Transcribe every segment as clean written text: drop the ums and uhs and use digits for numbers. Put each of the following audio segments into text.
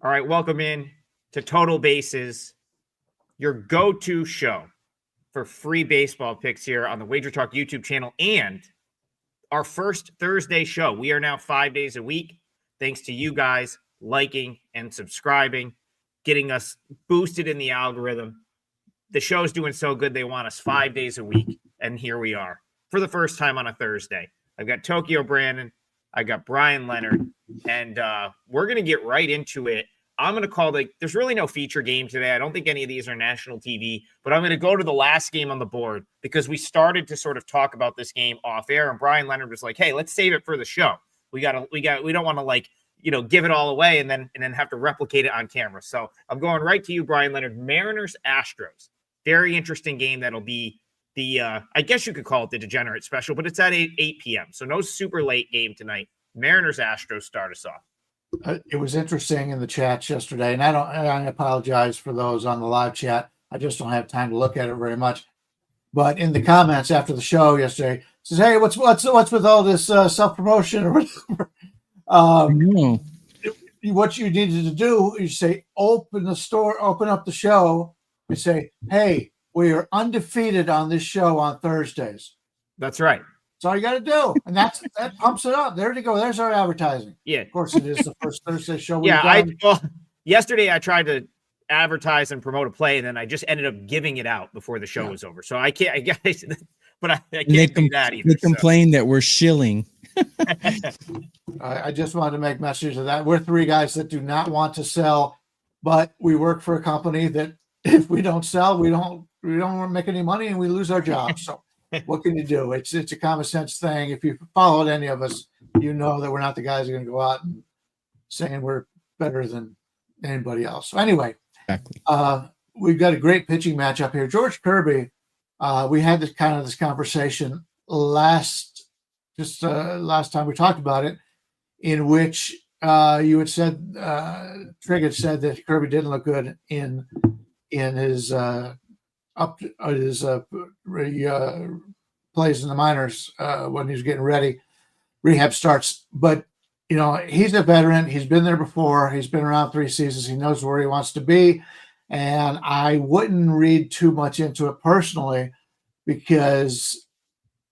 All right, welcome in to Total Bases, your go-to show for free baseball picks here on the WagerTalk YouTube channel and our first Thursday show. We are now 5 days a week, thanks to you guys liking and subscribing, getting us boosted in the algorithm. The show's doing so good, they want us 5 days a week, and here we are for the first time on a Thursday. I've got Tokyo Brandon, I got Bryan Leonard, and we're going to get right into it. I'm going to call there's really no feature game today. I don't think any of these are national TV, but I'm going to go to the last game on the board because we started to sort of talk about this game off air, and Bryan Leonard was like, hey, let's save it for the show. We don't want to give it all away and then have to replicate it on camera. So I'm going right to you, Bryan Leonard. Mariners Astros. Very interesting game. That'll be the I guess you could call it the degenerate special, but it's at 8 p.m. So no super late game tonight. Mariners Astros start us off. It was interesting in the chats yesterday, and I apologize for those on the live chat. I just don't have time to look at it very much. But in the comments after the show yesterday, it says, "Hey, what's with all this self-promotion or whatever?" What you needed to do is say, open up the show, and say, "Hey, we are undefeated on this show on Thursdays." That's right. That's all you got to do, and that pumps it up. There you go. There's our advertising. Yeah, of course it is the first Thursday show. Yesterday I tried to advertise and promote a play, and then I just ended up giving it out before the show was over. So I can't. I guess, but I can't do that either. They complain that we're shilling. I just wanted to make message of that. We're three guys that do not want to sell, but we work for a company that if we don't sell, we don't make any money, and we lose our job. So. What can you do? It's a common sense thing. If you followed any of us, you know that we're not the guys who are going to go out and saying we're better than anybody else. So anyway, exactly. We've got a great pitching matchup here. George Kirby, we had this conversation last time we talked about it, in which you had said Trig had said that Kirby didn't look good in his plays in the minors when he was getting ready. Rehab starts, but he's a veteran. He's been there before. He's been around 3 seasons. He knows where he wants to be, and I wouldn't read too much into it personally, because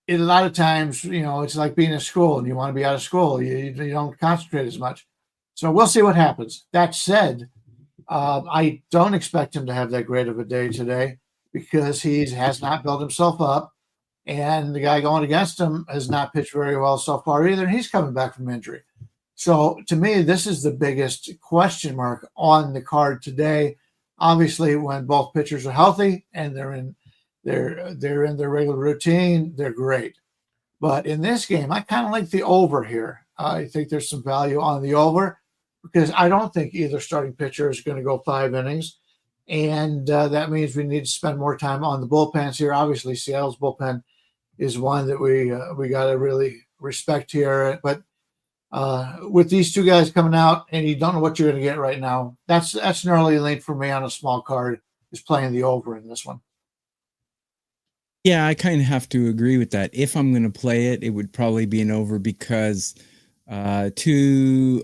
a lot of times, it's like being in school and you want to be out of school. You don't concentrate as much. So we'll see what happens. That said, I don't expect him to have that great of a day today, because he has not built himself up, and the guy going against him has not pitched very well so far either. He's coming back from injury. So to me, this is the biggest question mark on the card today. Obviously, when both pitchers are healthy and they're in their regular routine, they're great. But in this game, I kind of like the over here. I think there's some value on the over, because I don't think either starting pitcher is going to go 5 innings. And that means we need to spend more time on the bullpens here. Obviously, Seattle's bullpen is one that we got to really respect here. But with these two guys coming out, and you don't know what you're going to get right now, that's an early lean for me on a small card, is playing the over in this one. Yeah, I kind of have to agree with that. If I'm going to play it, it would probably be an over, because two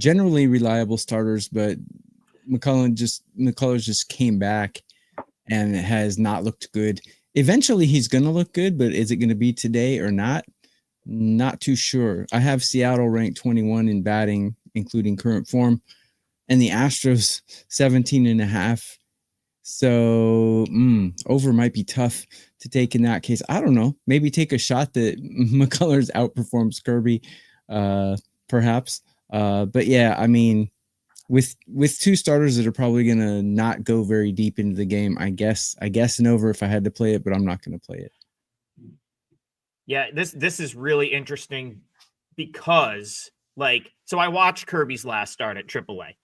generally reliable starters, but McCullers just came back and has not looked good. Eventually he's going to look good, but is it going to be today or not? Not too sure. I have Seattle ranked 21 in batting, including current form, and the Astros 17.5. So over might be tough to take in that case. I don't know. Maybe take a shot that McCullers outperforms Kirby, perhaps. But yeah, I mean, with two starters that are probably going to not go very deep into the game, I guess an over if I had to play it, but I'm not going to play it. Yeah, this is really interesting, because so I watched Kirby's last start at AAA,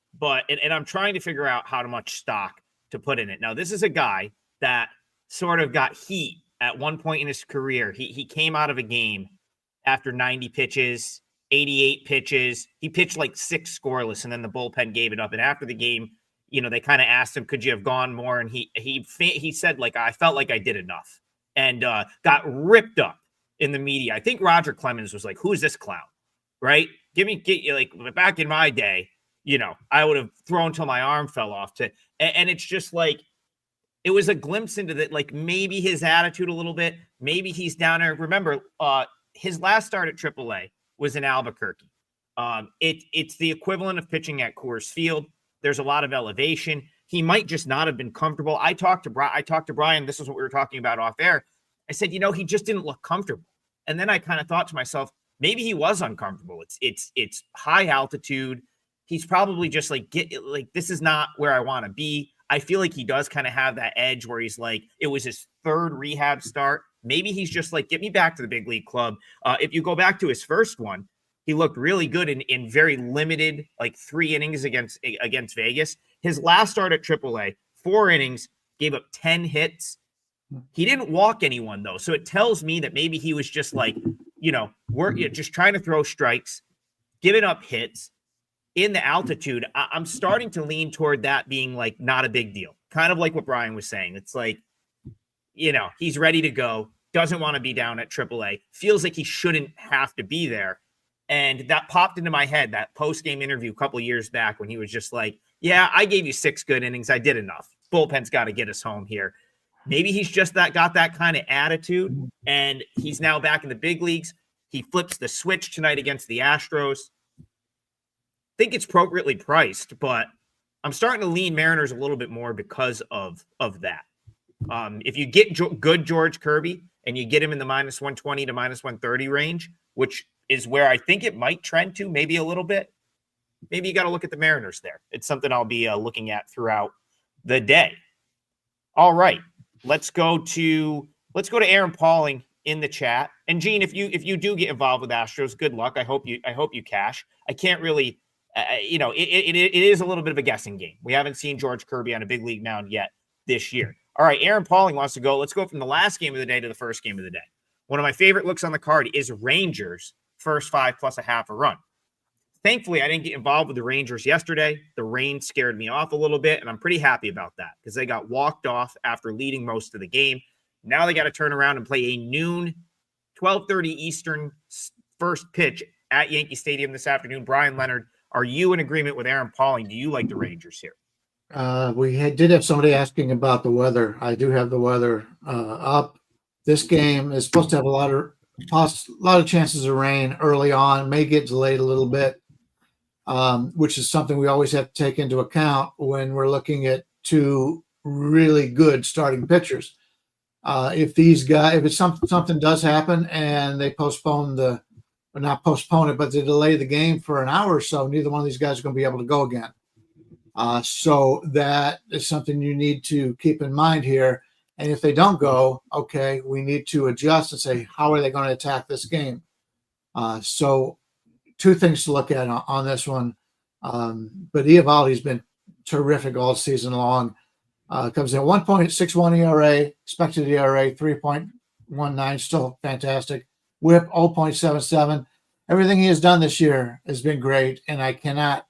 and I'm trying to figure out how much stock to put in it. Now, this is a guy that sort of got heat at one point in his career. He came out of a game after 90 pitches, 88 pitches. He pitched like 6 scoreless, and then the bullpen gave it up. And after the game, they kind of asked him, could you have gone more? And he said, I felt like I did enough, and got ripped up in the media. I think Roger Clemens was like, who's this clown? Right? Back in my day, I would have thrown till my arm fell off. And it's just like, it was a glimpse into that, like maybe his attitude a little bit. Maybe he's down there. Remember, his last start at AAA was in Albuquerque. It's the equivalent of pitching at Coors Field. There's a lot of elevation. He might just not have been comfortable. I talked to Bryan. This is what we were talking about off air. I said, he just didn't look comfortable. And then I kind of thought to myself, maybe he was uncomfortable. It's high altitude. He's probably just like, this is not where I want to be. I feel like he does kind of have that edge where he's like, it was his third rehab start. Maybe he's just like, get me back to the big league club. If you go back to his first one, he looked really good in very limited, like 3 innings against Vegas. His last start at AAA, 4 innings, gave up 10 hits. He didn't walk anyone, though. So it tells me that maybe he was just like, we're just trying to throw strikes, giving up hits in the altitude. I'm starting to lean toward that being like not a big deal. Kind of like what Bryan was saying. It's like, he's ready to go, doesn't want to be down at AAA, feels like he shouldn't have to be there. And that popped into my head, that post-game interview a couple of years back when he was just like, yeah, I gave you 6 good innings. I did enough. Bullpen's got to get us home here. Maybe he's just got that kind of attitude, and he's now back in the big leagues. He flips the switch tonight against the Astros. I think it's appropriately priced, but I'm starting to lean Mariners a little bit more because of that. If you get good George Kirby and you get him in the -120 to -130 range, which is where I think it might trend to, maybe a little bit, maybe you got to look at the Mariners there. It's something I'll be looking at throughout the day. All right. Let's go to Aaron Pauling in the chat. And Gene, if you do get involved with Astros, good luck. I hope you cash. I can't really, it is a little bit of a guessing game. We haven't seen George Kirby on a big league mound yet this year. All right, Aaron Pauling wants to go. Let's go from the last game of the day to the first game of the day. One of my favorite looks on the card is Rangers first 5 plus a half a run. Thankfully, I didn't get involved with the Rangers yesterday. The rain scared me off a little bit, and I'm pretty happy about that because they got walked off after leading most of the game. Now they got to turn around and play a noon, 12:30 Eastern first pitch at Yankee Stadium this afternoon. Bryan, Leonard, are you in agreement with Aaron Pauling? Do you like the Rangers here? We did have somebody asking about the weather. I do have the weather up. This game is supposed to have a lot of chances of rain early on. May get delayed a little bit. Which is something we always have to take into account when we're looking at 2 really good starting pitchers. If something does happen and they not postpone it, but they delay the game for an hour or so, neither one of these guys are going to be able to go again. So that is something you need to keep in mind here. And if they don't go, okay, we need to adjust and say, how are they going to attack this game? So 2 things to look at on this one. But Eovaldi's been terrific all season long. Comes in 1.61 ERA, expected ERA 3.19, still fantastic. WHIP 0.77. Everything he has done this year has been great, and I cannot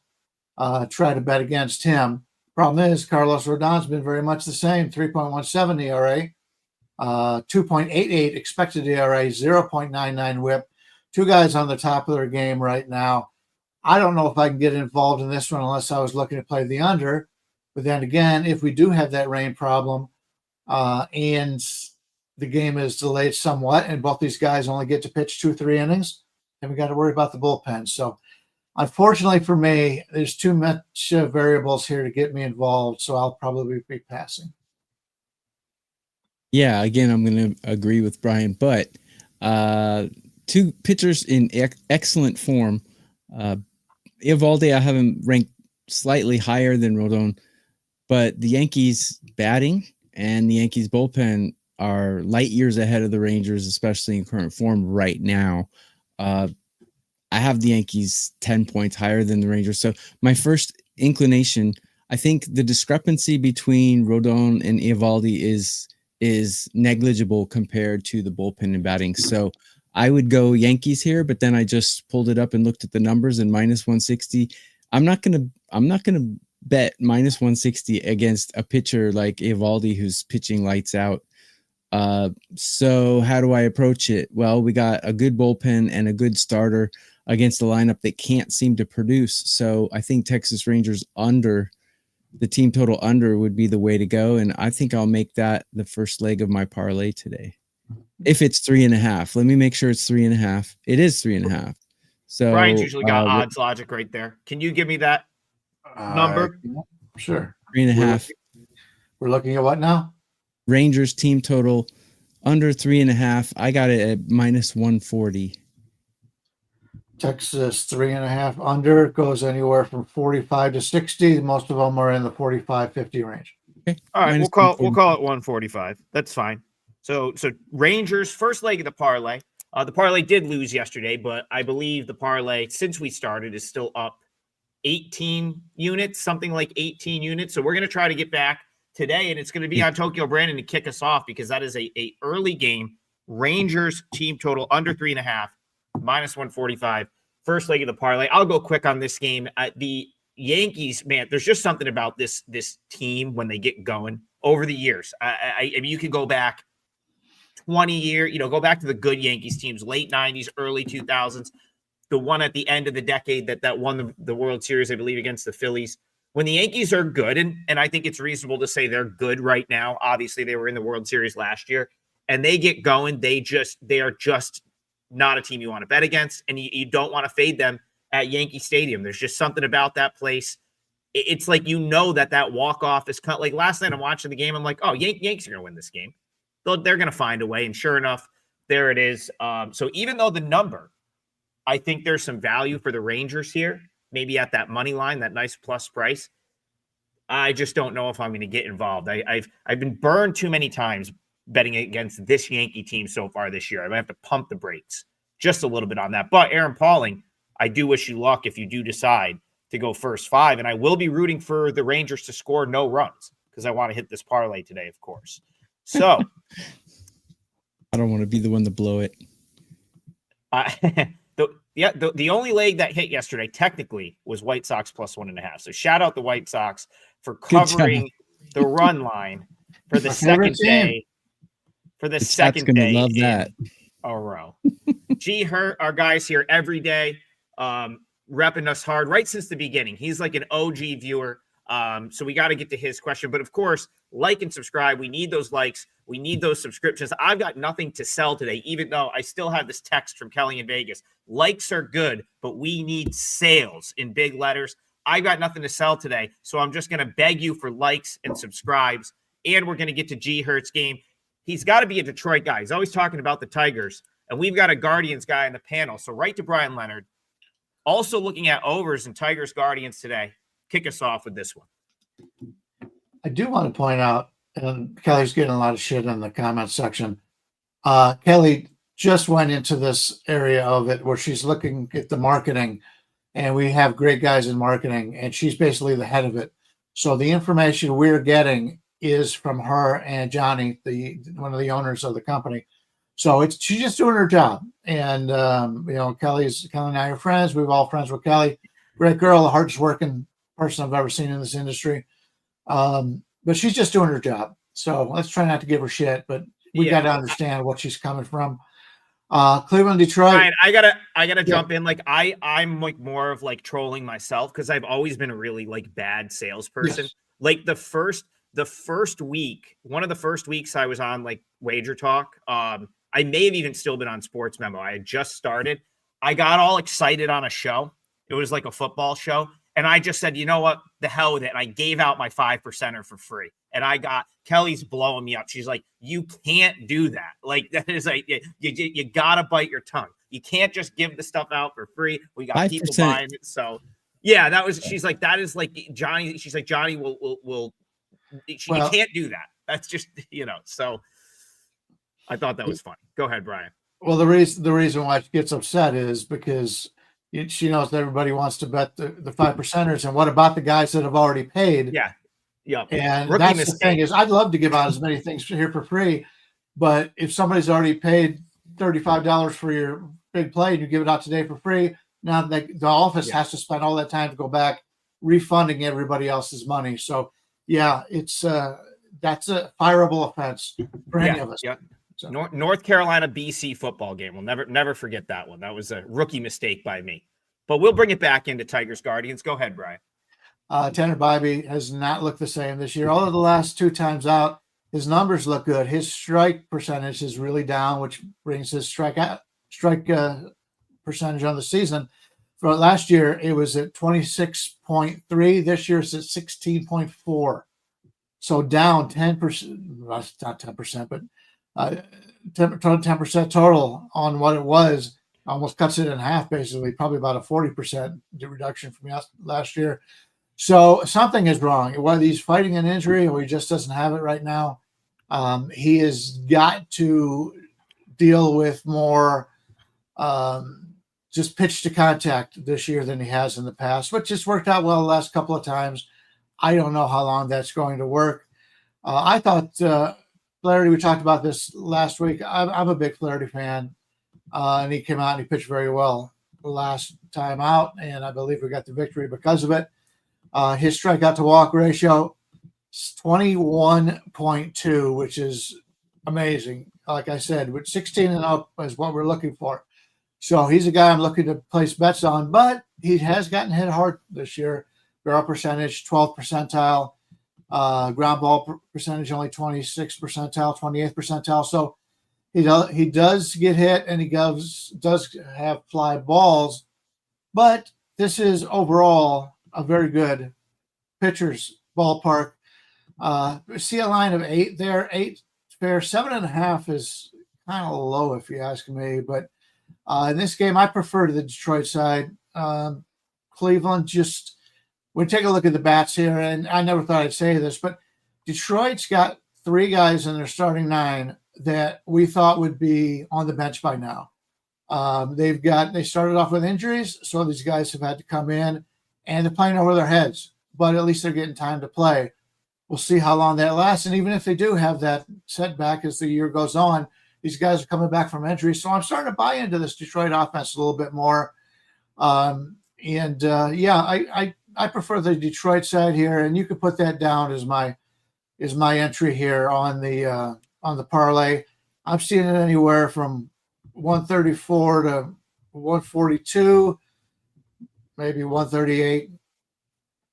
try to bet against him. Problem is, Carlos Rodon's been very much the same, 3.17 ERA, 2.88 expected ERA, 0.99 WHIP. 2 guys on the top of their game right now. I don't know if I can get involved in this one unless I was looking to play the under. But then again, if we do have that rain problem and the game is delayed somewhat and both these guys only get to pitch 2 or 3 innings, then we got to worry about the bullpen. So unfortunately for me, there's too much variables here to get me involved. So I'll probably be passing. Yeah, again, I'm going to agree with Bryan, but 2 pitchers in excellent form. Eovaldi, I have him ranked slightly higher than Rodon, but the Yankees batting and the Yankees bullpen are light years ahead of the Rangers, especially in current form right now. I have the Yankees 10 points higher than the Rangers. So my first inclination, I think the discrepancy between Rodon and Eovaldi is negligible compared to the bullpen and batting. So I would go Yankees here, but then I just pulled it up and looked at the numbers and -160. I'm not gonna bet -160 against a pitcher like Eovaldi who's pitching lights out. So how do I approach it? Well, we got a good bullpen and a good starter. against a lineup that can't seem to produce. So I think Texas Rangers under, the team total under, would be the way to go. And I think I'll make that the first leg of my parlay today. If it's 3.5, let me make sure it's 3.5. It is 3.5. So Brian's usually got odds logic right there. Can you give me that number? Sure. 3.5. We're looking at what now? Rangers team total under 3.5. I got it at -140. Texas 3.5 under, goes anywhere from 45 to 60. Most of them are in the 45-50 range. Okay. All right, we'll call it 145. That's fine. So Rangers first leg of the parlay. The parlay did lose yesterday, but I believe the parlay since we started is still up 18 units, something like 18 units. So we're going to try to get back today, and it's going to be on Tokyo Brandon to kick us off because that is a early game. Rangers team total under 3.5, -145. First leg of the parlay. I'll go quick on this game. The Yankees, man, there's just something about this team when they get going over the years. I mean, you could go back 20 years, go back to the good Yankees teams, late 90s, early 2000s, the one at the end of the decade that won the World Series, I believe, against the Phillies. When the Yankees are good, and I think it's reasonable to say they're good right now. Obviously, they were in the World Series last year, and they get going. They are just not a team you want to bet against, and you don't want to fade them at Yankee Stadium. There's just something about that place. It's like that walk-off is kind of like last night I'm watching the game. I'm like, oh, Yankees are going to win this game. They're going to find a way, and sure enough, there it is. So even though the number, I think there's some value for the Rangers here, maybe at that money line, that nice plus price. I just don't know if I'm going to get involved. I've been burned too many times betting against this Yankee team so far this year. I might have to pump the brakes just a little bit on that. But Aaron Pauling, I do wish you luck if you do decide to go first 5, and I will be rooting for the Rangers to score no runs because I want to hit this parlay today, of course. So I don't want to be the one to blow it. The only leg that hit yesterday technically was White Sox plus 1.5. So shout out the White Sox for covering the run line for the second day. For the second day, love that. A row. G Hurt, our guys here every day, repping us hard right since the beginning. He's like an OG viewer. So we got to get to his question. But of course, like and subscribe. We need those likes. We need those subscriptions. I've got nothing to sell today, even though I still have this text from Kelly in Vegas. Likes are good, but we need sales in big letters. I got nothing to sell today. So I'm just going to beg you for likes and subscribes. And we're going to get to G Hurt's game. He's got to be a Detroit guy. He's always talking about the Tigers. And we've got a Guardians guy in the panel. So right to Bryan Leonard. Also looking at overs and Tigers Guardians today. Kick us off with this one. I do want to point out, and Kelly's getting a lot of shit in the comment section. Kelly just went into this area of it where she's looking at the marketing, and we have great guys in marketing, and she's basically the head of it. So the information we're getting is from her and Johnny, one of the owners of the company. So she's just doing her job. And Kelly and I are friends. We're all friends with Kelly. Great girl, the hardest working person I've ever seen in this industry. But she's just doing her job. So let's try not to give her shit, but we got to understand what she's coming from. Cleveland, Detroit. Ryan, I gotta jump in. Like I'm like more of like trolling myself because I've always been a really like bad salesperson. Yes. Like the first week, one of the first weeks I was on like WagerTalk. I may have even still been on Sports Memo. I had just started. I got all excited on a show. It was like a football show. And I just said, you know what? The hell with it. And I gave out my 5%er for free. And Kelly's blowing me up. She's like, you can't do that. Like, that is like, you got to bite your tongue. You can't just give the stuff out for free. We got 5%. People buying it. So, yeah, she's like, that is like Johnny. She's like, Johnny you can't do that. That's just, so I thought that was funny. Go ahead, Brian. Well, the reason why she gets upset is because she knows that everybody wants to bet the 5%ers, and what about the guys that have already paid? Yeah. And that's the thing is, I'd love to give out as many things here for free, but if somebody's already paid $35 for your big play and you give it out today for free, now the office has to spend all that time to go back refunding everybody else's money. So yeah, it's that's a fireable offense for any of us. Yeah. So. North Carolina BC football game. We'll never forget that one. That was a rookie mistake by me. But we'll bring it back into Tigers Guardians. Go ahead, Bryan. Tanner Bybee has not looked the same this year. Although the last 2 times out, his numbers look good. His strike percentage is really down, which brings his strike percentage on the season. For last year, it was at 26.3. This year, it's at 16.4. So down 10%. Well, not 10%, but 10% total on what it was. Almost cuts it in half, basically. Probably about a 40% reduction from last year. So something is wrong. Whether he's fighting an injury or he just doesn't have it right now, he has got to deal with more just pitch to contact this year than he has in the past, which has worked out well the last couple of times. I don't know how long that's going to work. I thought Flaherty, we talked about this last week. I'm a big Flaherty fan, and he came out and he pitched very well the last time out, and I believe we got the victory because of it. His strikeout to walk ratio is 21.2, which is amazing. Like I said, with 16 and up is what we're looking for. So he's a guy I'm looking to place bets on, but he has gotten hit hard this year. Barrel percentage, 12th percentile. Ground ball percentage, only 26th percentile, 28th percentile. So he does get hit, and he does have fly balls. But this is overall a very good pitcher's ballpark. See a line of 8 there. 8 fair. 7.5 is kind of low if you ask me. But in this game, I prefer to the Detroit side. Cleveland just – we take a look at the bats here, and I never thought I'd say this, but Detroit's got 3 guys in their starting 9 that we thought would be on the bench by now. They started off with injuries, so these guys have had to come in, and they're playing over their heads, but at least they're getting time to play. We'll see how long that lasts, and even if they do have that setback as the year goes on, these guys are coming back from injury. So I'm starting to buy into this Detroit offense a little bit more. I prefer the Detroit side here, and you could put that down as my entry here on the parlay. I'm seeing it anywhere from 134 to 142, maybe 138.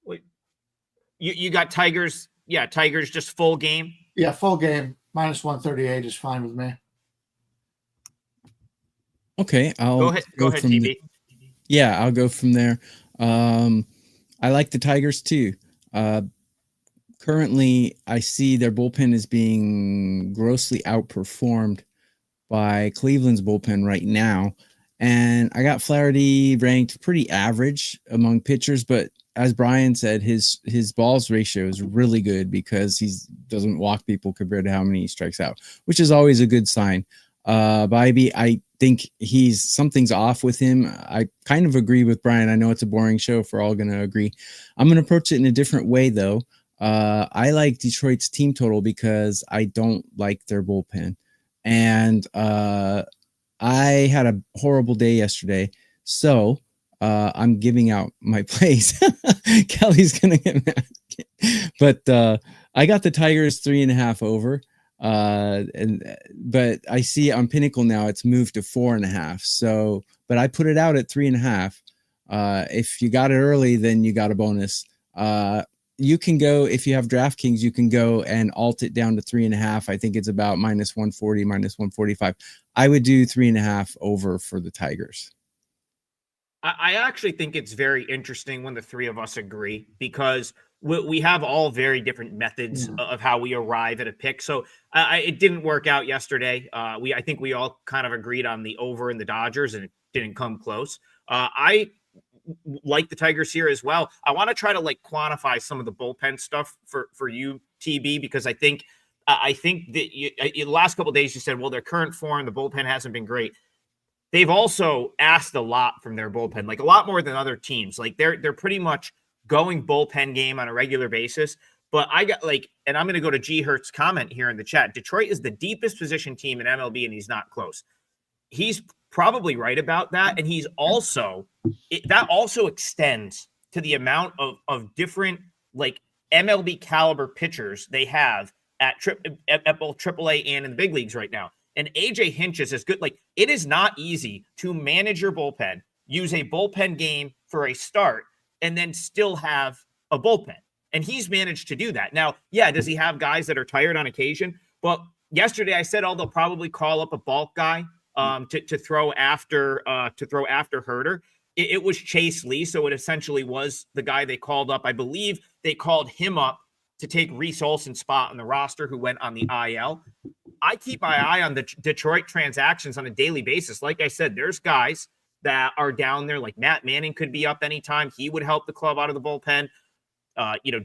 Wait, you got Tigers? Yeah, Tigers just full game. Yeah, full game minus 138 is fine with me. Okay, I'll go ahead, TB. I'll go from there. I like the Tigers too. Currently, I see their bullpen is being grossly outperformed by Cleveland's bullpen right now. And I got Flaherty ranked pretty average among pitchers, but as Bryan said, his balls ratio is really good because he doesn't walk people compared to how many he strikes out, which is always a good sign. Bybee, I think something's off with him. I kind of agree with Bryan. I know it's a boring show if we're all going to agree. I'm going to approach it in a different way, though. I like Detroit's team total because I don't like their bullpen. And I had a horrible day yesterday. So I'm giving out my plays. Kelly's going to get mad. But I got the Tigers 3.5 over. But I see on Pinnacle now it's moved to 4.5. So, but I put it out at 3.5. If you got it early, then you got a bonus. You can go, if you have DraftKings, you can go and alt it down to 3.5. I think it's about minus 140, minus 145. I would do 3.5 over for the Tigers. I actually think it's very interesting when the three of us agree, because we have all very different methods of how we arrive at a pick. So it didn't work out yesterday. I think we all kind of agreed on the over in the Dodgers, and it didn't come close. I like the Tigers here as well. I want to try to quantify some of the bullpen stuff for you, TB, because I think that the last couple of days you said, well, their current form, the bullpen hasn't been great. They've also asked a lot from their bullpen, a lot more than other teams. They're pretty much going bullpen game on a regular basis. But I got and I'm going to go to G Hertz's comment here in the chat. Detroit is the deepest position team in MLB, and he's not close. He's probably right about that. And he's also, that also extends to the amount of different MLB caliber pitchers they have at both AAA and in the big leagues right now. And AJ Hinch is as good. Like, it is not easy to manage your bullpen, use a bullpen game for a start, and then still have a bullpen. And he's managed to do that. Now, yeah, does he have guys that are tired on occasion? Well, yesterday I said, they'll probably call up a bulk guy to throw after Herter. It was Chase Lee, so it essentially was the guy they called up. I believe they called him up to take Reese Olson's spot on the roster, who went on the IL. I keep my eye on the Detroit transactions on a daily basis. Like I said, there's guys that are down there, like Matt Manning could be up anytime. He would help the club out of the bullpen.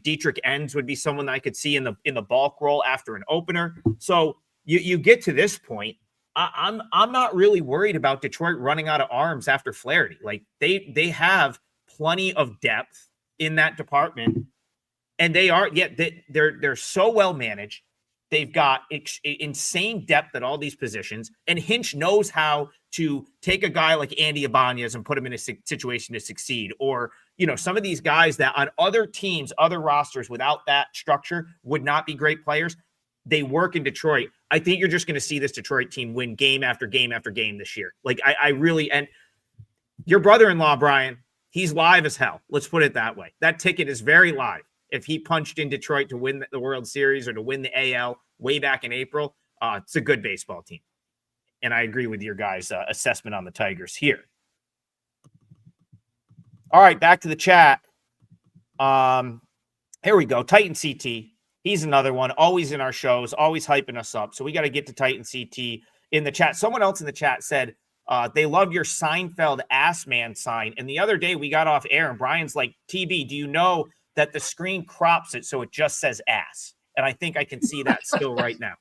Dietrich Enns would be someone that I could see in the bulk role after an opener. So you get to this point, I'm not really worried about Detroit running out of arms after Flaherty. Like they have plenty of depth in that department, and they're so well managed. They've got insane depth at all these positions, and Hinch knows how to take a guy like Andy Ibanez and put him in a situation to succeed. Or, some of these guys that on other teams, other rosters without that structure would not be great players. They work in Detroit. I think you're just going to see this Detroit team win game after game after game this year. Like I really, and your brother-in-law, Bryan, he's live as hell. Let's put it that way. That ticket is very live. If he punched in Detroit to win the World Series or to win the AL way back in April, it's a good baseball team. And I agree with your guys' assessment on the Tigers here. All right, back to the chat. Here we go. Titan CT. He's another one, always in our shows, always hyping us up. So we got to get to Titan CT in the chat. Someone else in the chat said they love your Seinfeld ass man sign. And the other day we got off air and Brian's like, TB, do you know that the screen crops it so it just says ass? And I think I can see that still right now.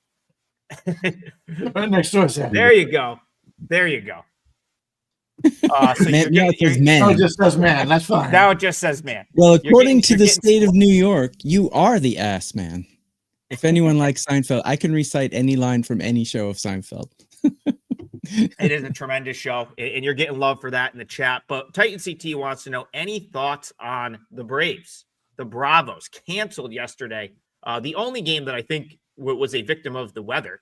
Right next to us. There you go. There you go. So man, now it says man. No, it just says man. That's fine. Now it just says man. Well, according to the state of New York, you are the ass man. If anyone likes Seinfeld, I can recite any line from any show of Seinfeld. It is a tremendous show, and you're getting love for that in the chat. But Titan CT wants to know any thoughts on the Braves. The Bravos canceled yesterday. The only game that I think was a victim of the weather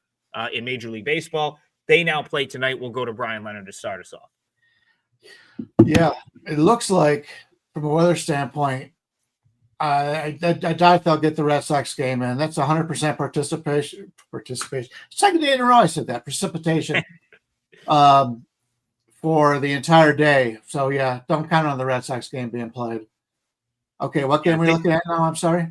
in Major League Baseball. They now play tonight. We'll go to Bryan Leonard to start us off. Yeah, it looks like from a weather standpoint, I doubt they'll get the Red Sox game in. That's 100% participation. Second day in a row I said that. Precipitation for the entire day. So, yeah, don't count on the Red Sox game being played. Okay, what game are we looking at now? I'm sorry.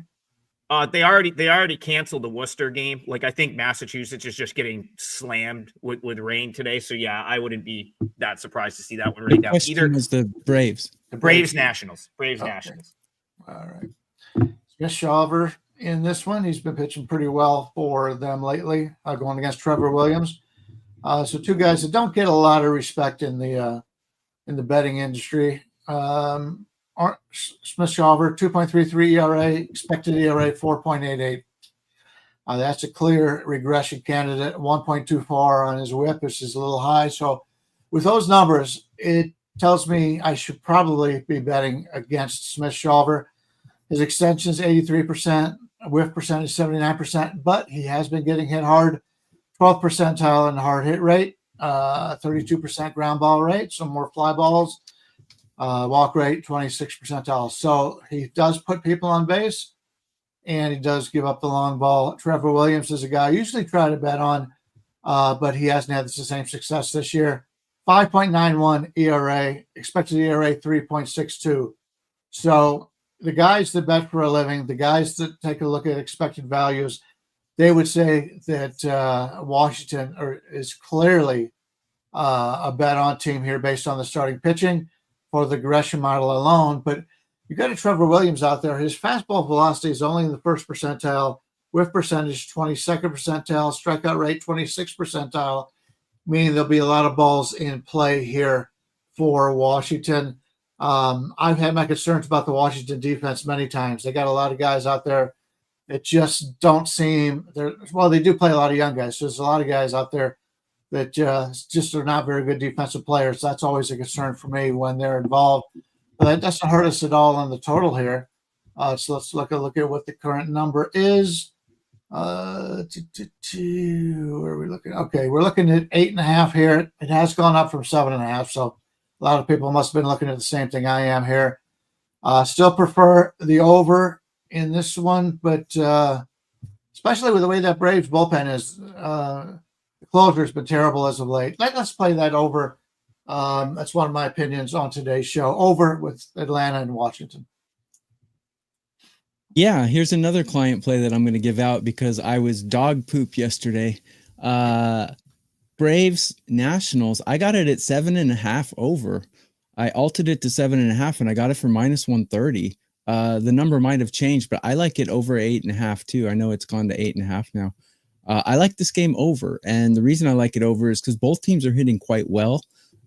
They already canceled the Worcester game. Like, I think Massachusetts is just getting slammed with rain today. So yeah, I wouldn't be that surprised to see that one right now. Either was the Braves. The Braves Nationals. Okay. Nationals. All right. Smith Shawver in this one. He's been pitching pretty well for them lately, going against Trevor Williams. So two guys that don't get a lot of respect in the betting industry. Smith Shawver, 2.33 ERA, expected ERA 4.88. That's a clear regression candidate. 1.24 on his whip, which is a little high. So with those numbers, it tells me I should probably be betting against Smith Shawver. His extension is 83%, whiff percentage 79%, but he has been getting hit hard. 12th percentile in the hard hit rate, 32% ground ball rate, some more fly balls. Walk rate, 26 percentile. So he does put people on base, and he does give up the long ball. Trevor Williams is a guy I usually try to bet on, but he hasn't had the same success this year. 5.91 ERA, expected ERA 3.62. So the guys that bet for a living, the guys that take a look at expected values, they would say that Washington is clearly a bet on team here based on the starting pitching for the regression model alone. But you got a Trevor Williams out there. His fastball velocity is only in the first percentile, whiff percentage 22nd percentile, strikeout rate 26th percentile, meaning there'll be a lot of balls in play here for Washington. I've had my concerns about the Washington defense many times. They got a lot of guys out there that just don't seem they do play a lot of young guys. So there's a lot of guys out there that just are not very good defensive players. That's always a concern for me when they're involved. But that doesn't hurt us at all on the total here. So let's look at what the current number is. Where are we looking? Okay, we're looking at 8.5 here. It has gone up from 7.5, so a lot of people must have been looking at the same thing I am here. Still prefer the over in this one, but especially with the way that Braves bullpen is, the closer's been terrible as of late. Let's play that over. That's one of my opinions on today's show. Over with Atlanta and Washington. Yeah, here's another client play that I'm going to give out because I was dog poop yesterday. Braves Nationals. I got it at 7.5 over. I altered it to 7.5 and I got it for -130. The number might have changed, but I like it over 8.5 too. I know it's gone to 8.5 now. I like this game over, and the reason I like it over is because both teams are hitting quite well.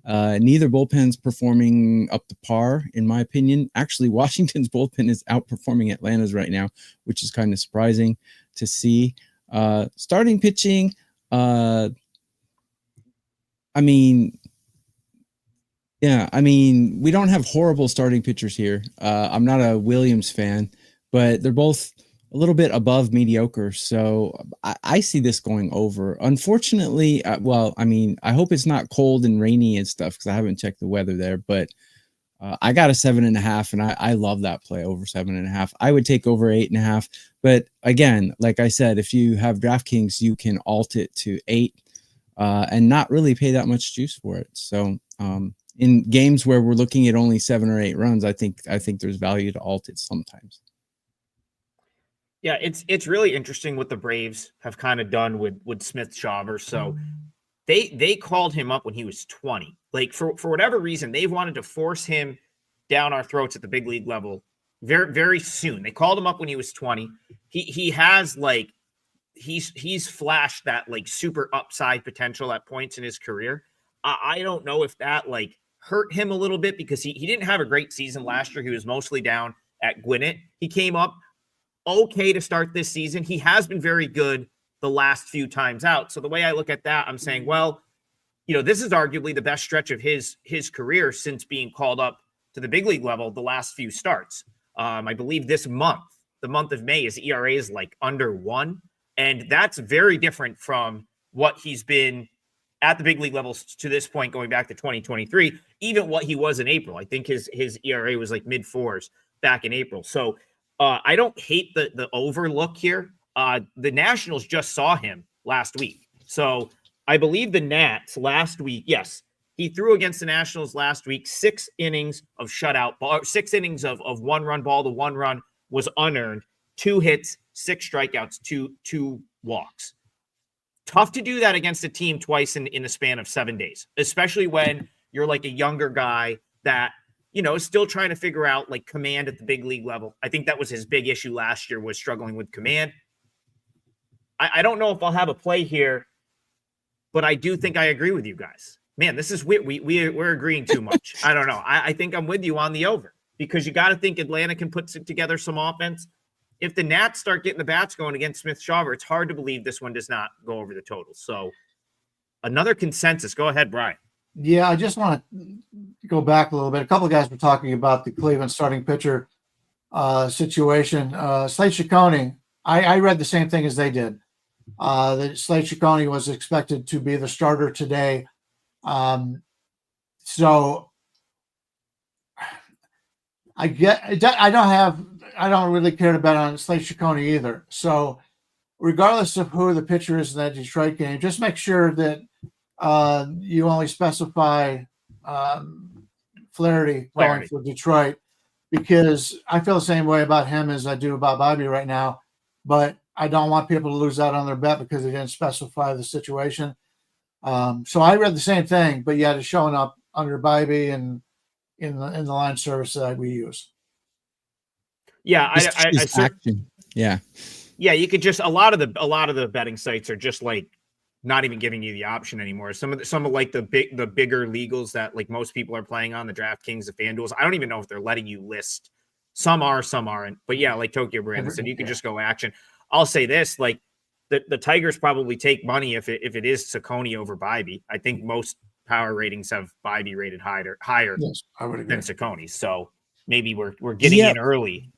Neither bullpen's performing up to par, in my opinion. Actually, Washington's bullpen is outperforming Atlanta's right now, which is kind of surprising to see. Starting pitching, we don't have horrible starting pitchers here. I'm not a Williams fan, but they're both a little bit above mediocre. So I see this going over. Unfortunately, I hope it's not cold and rainy and stuff because I haven't checked the weather there, but I got a 7.5 and I love that play over 7.5. I would take over 8.5. But again, like I said, if you have DraftKings, you can alt it to 8 and not really pay that much juice for it. So in games where we're looking at only 7 or 8 runs, I think there's value to alt it sometimes. Yeah, it's really interesting what the Braves have kind of done with Smith-Shawver. So they called him up when he was 20. Like for whatever reason, they've wanted to force him down our throats at the big league level very, very soon. They called him up when he was 20. He has like he's flashed that like super upside potential at points in his career. I don't know if that like hurt him a little bit because he didn't have a great season last year. He was mostly down at Gwinnett. He came up okay to start this season. He has been very good the last few times out. So the way I look at that, I'm saying, well, this is arguably the best stretch of his career since being called up to the big league level the last few starts. I believe this month, the month of May, his ERA is like under 1. And that's very different from what he's been at the big league levels to this point, going back to 2023, even what he was in April. I think his ERA was like mid-4s back in April. So I don't hate the overlook here. The Nationals just saw him last week. So I believe the Nats last week, yes, he threw against the Nationals last week, 6 innings of shutout ball, 6 innings of 1-run ball. The 1 run was unearned, 2 hits, 6 strikeouts, 2 walks. Tough to do that against a team twice in a span of 7 days, especially when you're like a younger guy that, is still trying to figure out like command at the big league level. I think that was his big issue last year, was struggling with command. I don't know if I'll have a play here, but I do think I agree with you guys. Man, this is weird. We're agreeing too much. I don't know. I think I'm with you on the over because you got to think Atlanta can put together some offense. If the Nats start getting the bats going against Smith-Shawver, it's hard to believe this one does not go over the total. So another consensus. Go ahead, Brian. Yeah, I just want to go back a little bit. A couple of guys were talking about the Cleveland starting pitcher situation. Slade Ciccone, I read the same thing as they did. That Slade Ciccone was expected to be the starter today. So I don't really care to bet on Slade Ciccone either. So regardless of who the pitcher is in that Detroit game, just make sure that you only specify Flaherty going for Detroit, because I feel the same way about him as I do about Bobby right now, but I don't want people to lose out on their bet because they didn't specify the situation. So I read the same thing, but yet it's showing up under Bobby and in the line service that we use. Yeah, yeah. You could just a lot of the betting sites are just like not even giving you the option anymore. Some of like the bigger legals that like most people are playing on, the DraftKings, the FanDuels, I don't even know if they're letting you list. Some are, some aren't. But yeah, like Tokyo Brandon said, you can just go action. I'll say this, like the Tigers probably take money if it is Ciccone over Bybee. I think most power ratings have Bybee rated higher yes, I would agree. than Ciccone. So maybe we're getting in early.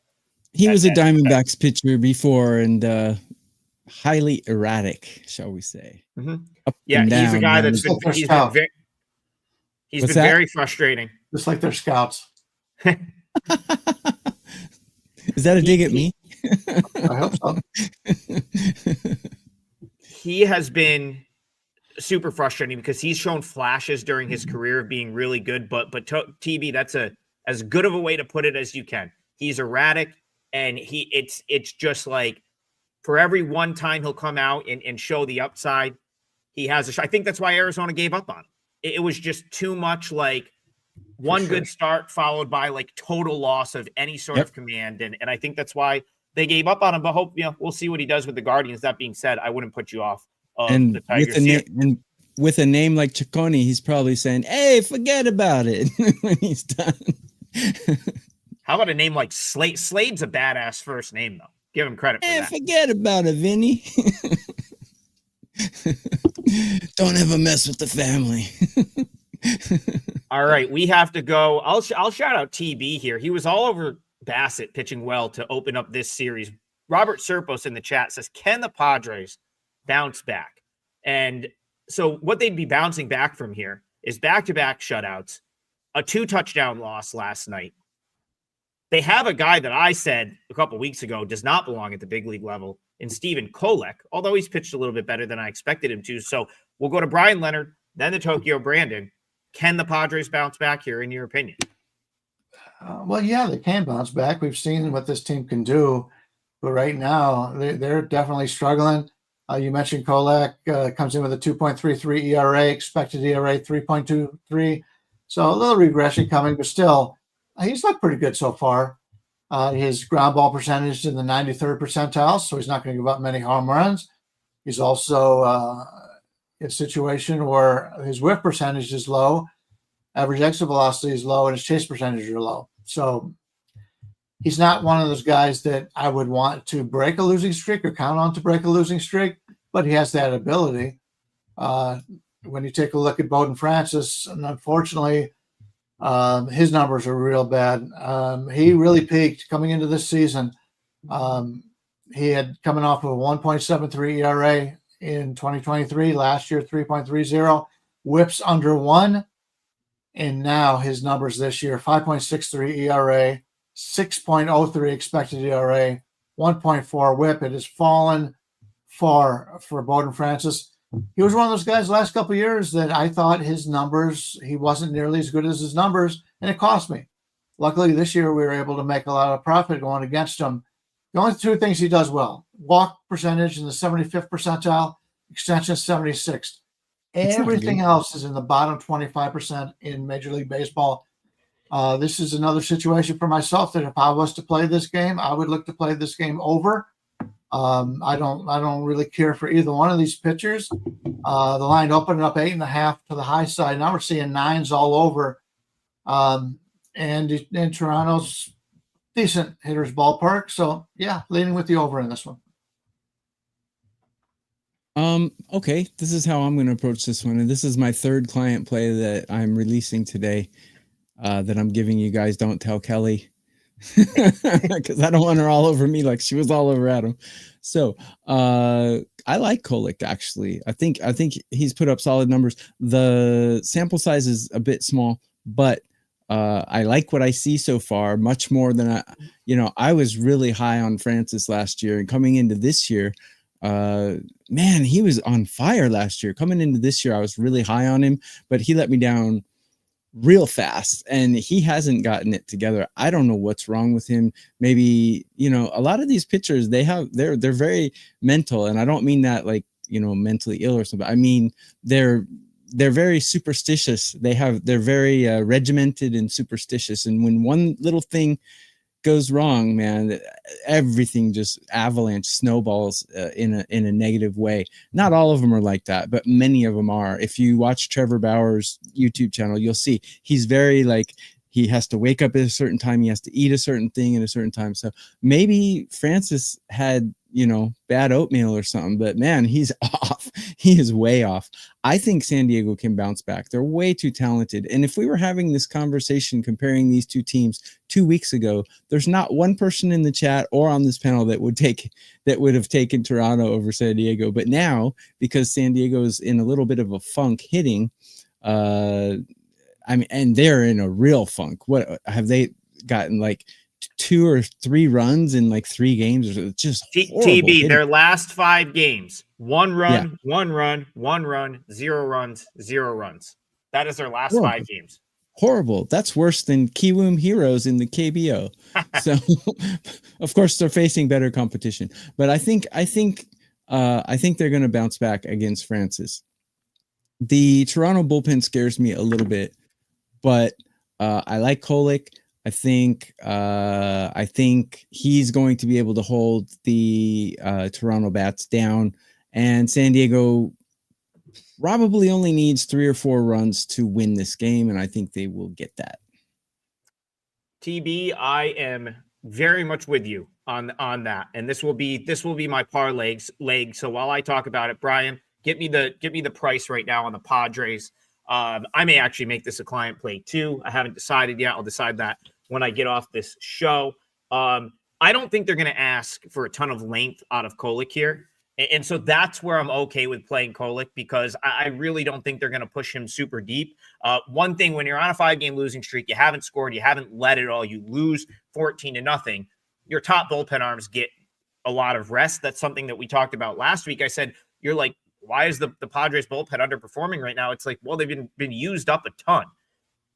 He was a Diamondbacks pitcher before, and highly erratic, shall we say? Mhm. Up Yeah, and he's a down, guy man. that's been Like he's their been very he's What's been that? very frustrating. Just like their scouts. Is that a dig at me? I hope so. He has been super frustrating because he's shown flashes during his career of being really good, but TB, that's as good of a way to put it as you can. He's erratic, and it's just like for every one time he'll come out and show the upside, he has I think that's why Arizona gave up on him. It was just too much like one sure. good start followed by like total loss of any sort of command. And I think that's why they gave up on him, but we'll see what he does with the Guardians. That being said, I wouldn't put you off of And the Tigers. with a name like Ciccone, he's probably saying, "Hey, forget about it," when he's done. How about a name like Slade? Slade's a badass first name, though. Give him credit for that. Forget about it, Vinny. Don't ever mess with the family. All right, we have to go. I'll shout out TB here. He was all over Bassett pitching well to open up this series. Robert Serpos in the chat says, "Can the Padres bounce back?" And so what they'd be bouncing back from here is back-to-back shutouts, a 2-touchdown loss last night. They have a guy that I said a couple weeks ago does not belong at the big league level in Steven Kolek, although he's pitched a little bit better than I expected him to. So we'll go to Bryan Leonard, then to Tokyo Brandon. Can the Padres bounce back here, in your opinion? Well, yeah, they can bounce back. We've seen what this team can do, but right now they're definitely struggling. You mentioned Kolek comes in with a 2.33 ERA, expected ERA 3.23. So a little regression coming, but still, he's looked pretty good so far. His ground ball percentage is in the 93rd percentile, so he's not going to give up many home runs. He's also in a situation where his whiff percentage is low, average exit velocity is low, and his chase percentage are low. So he's not one of those guys that I would want to break a losing streak or count on to break a losing streak, but he has that ability. When you take a look at Bowden Francis, and unfortunately, his numbers are real bad. He really peaked coming into this season. He had coming off of a 1.73 ERA in 2023, last year 3.30, whips under 1, and now his numbers this year: 5.63 ERA, 6.03 expected ERA, 1.4 whip. It has fallen far for Bowden Francis. He was one of those guys the last couple of years that I thought his numbers, he wasn't nearly as good as his numbers, and it cost me. Luckily, this year we were able to make a lot of profit going against him. The only two things he does well: walk percentage in the 75th percentile, extension 76th. Everything else is in the bottom 25% in Major League Baseball. This is another situation for myself that if I was to play this game, I would look to play this game over. I don't really care for either one of these pitchers. The line opened up 8.5 to the high side. Now we're seeing 9s all over. And in Toronto's decent hitters ballpark. So yeah, leaning with the over in this one. Okay, this is how I'm going to approach this one. And this is my third client play that I'm releasing today, that I'm giving you guys. Don't tell Kelly, because I don't want her all over me like she was all over Adam. So I like Kolek, actually. I think he's put up solid numbers. The sample size is a bit small, but I like what I see so far, much more than I was really high on Francis last year, and coming into this year, man, he was on fire last year. Coming into this year, I was really high on him, but he let me down real fast, and he hasn't gotten it together. I don't know what's wrong with him. Maybe, a lot of these pitchers, they're very mental, and I don't mean that like, mentally ill or something. I mean, they're very superstitious. They're very regimented and superstitious. And when one little thing goes wrong, man, everything just avalanche snowballs in a negative way. Not all of them are like that, but many of them are. If you watch Trevor Bauer's YouTube channel, you'll see he's very like, he has to wake up at a certain time. He has to eat a certain thing at a certain time. So maybe Francis had, bad oatmeal or something, but man, he's off. he is way off. I think San Diego can bounce back. They're way too talented. And if we were having this conversation comparing these two teams 2 weeks ago, there's not one person in the chat or on this panel that would have taken Toronto over San Diego. But now, because San Diego is in a little bit of a funk hitting, and they're in a real funk. What have they gotten, like 2 or 3 runs in like 3 games? It's just TB, hitting. their last 5 games, 1 run, 1 run, 1 run, 0 runs, 0 runs. That is their last 5 games. Horrible. That's worse than Kiwoom Heroes in the KBO. So of course they're facing better competition, but I think they're going to bounce back against Francis. The Toronto bullpen scares me a little bit, but I like Kolek. I think he's going to be able to hold the Toronto bats down, and San Diego probably only needs 3 or 4 runs to win this game, and I think they will get that. TB, I am very much with you on that, and this will be my parlay leg. So while I talk about it, Brian, get me the price right now on the Padres. I may actually make this a client play too. I haven't decided yet. I'll decide that when I get off this show. I don't think they're going to ask for a ton of length out of Kolek here. And so that's where I'm okay with playing Kolek, because I really don't think they're going to push him super deep. One thing, when you're on a 5-game losing streak, you haven't scored, you haven't led it all, you lose 14-0, your top bullpen arms get a lot of rest. That's something that we talked about last week. I said, you're like, why is the Padres bullpen underperforming right now? It's like, well, they've been used up a ton.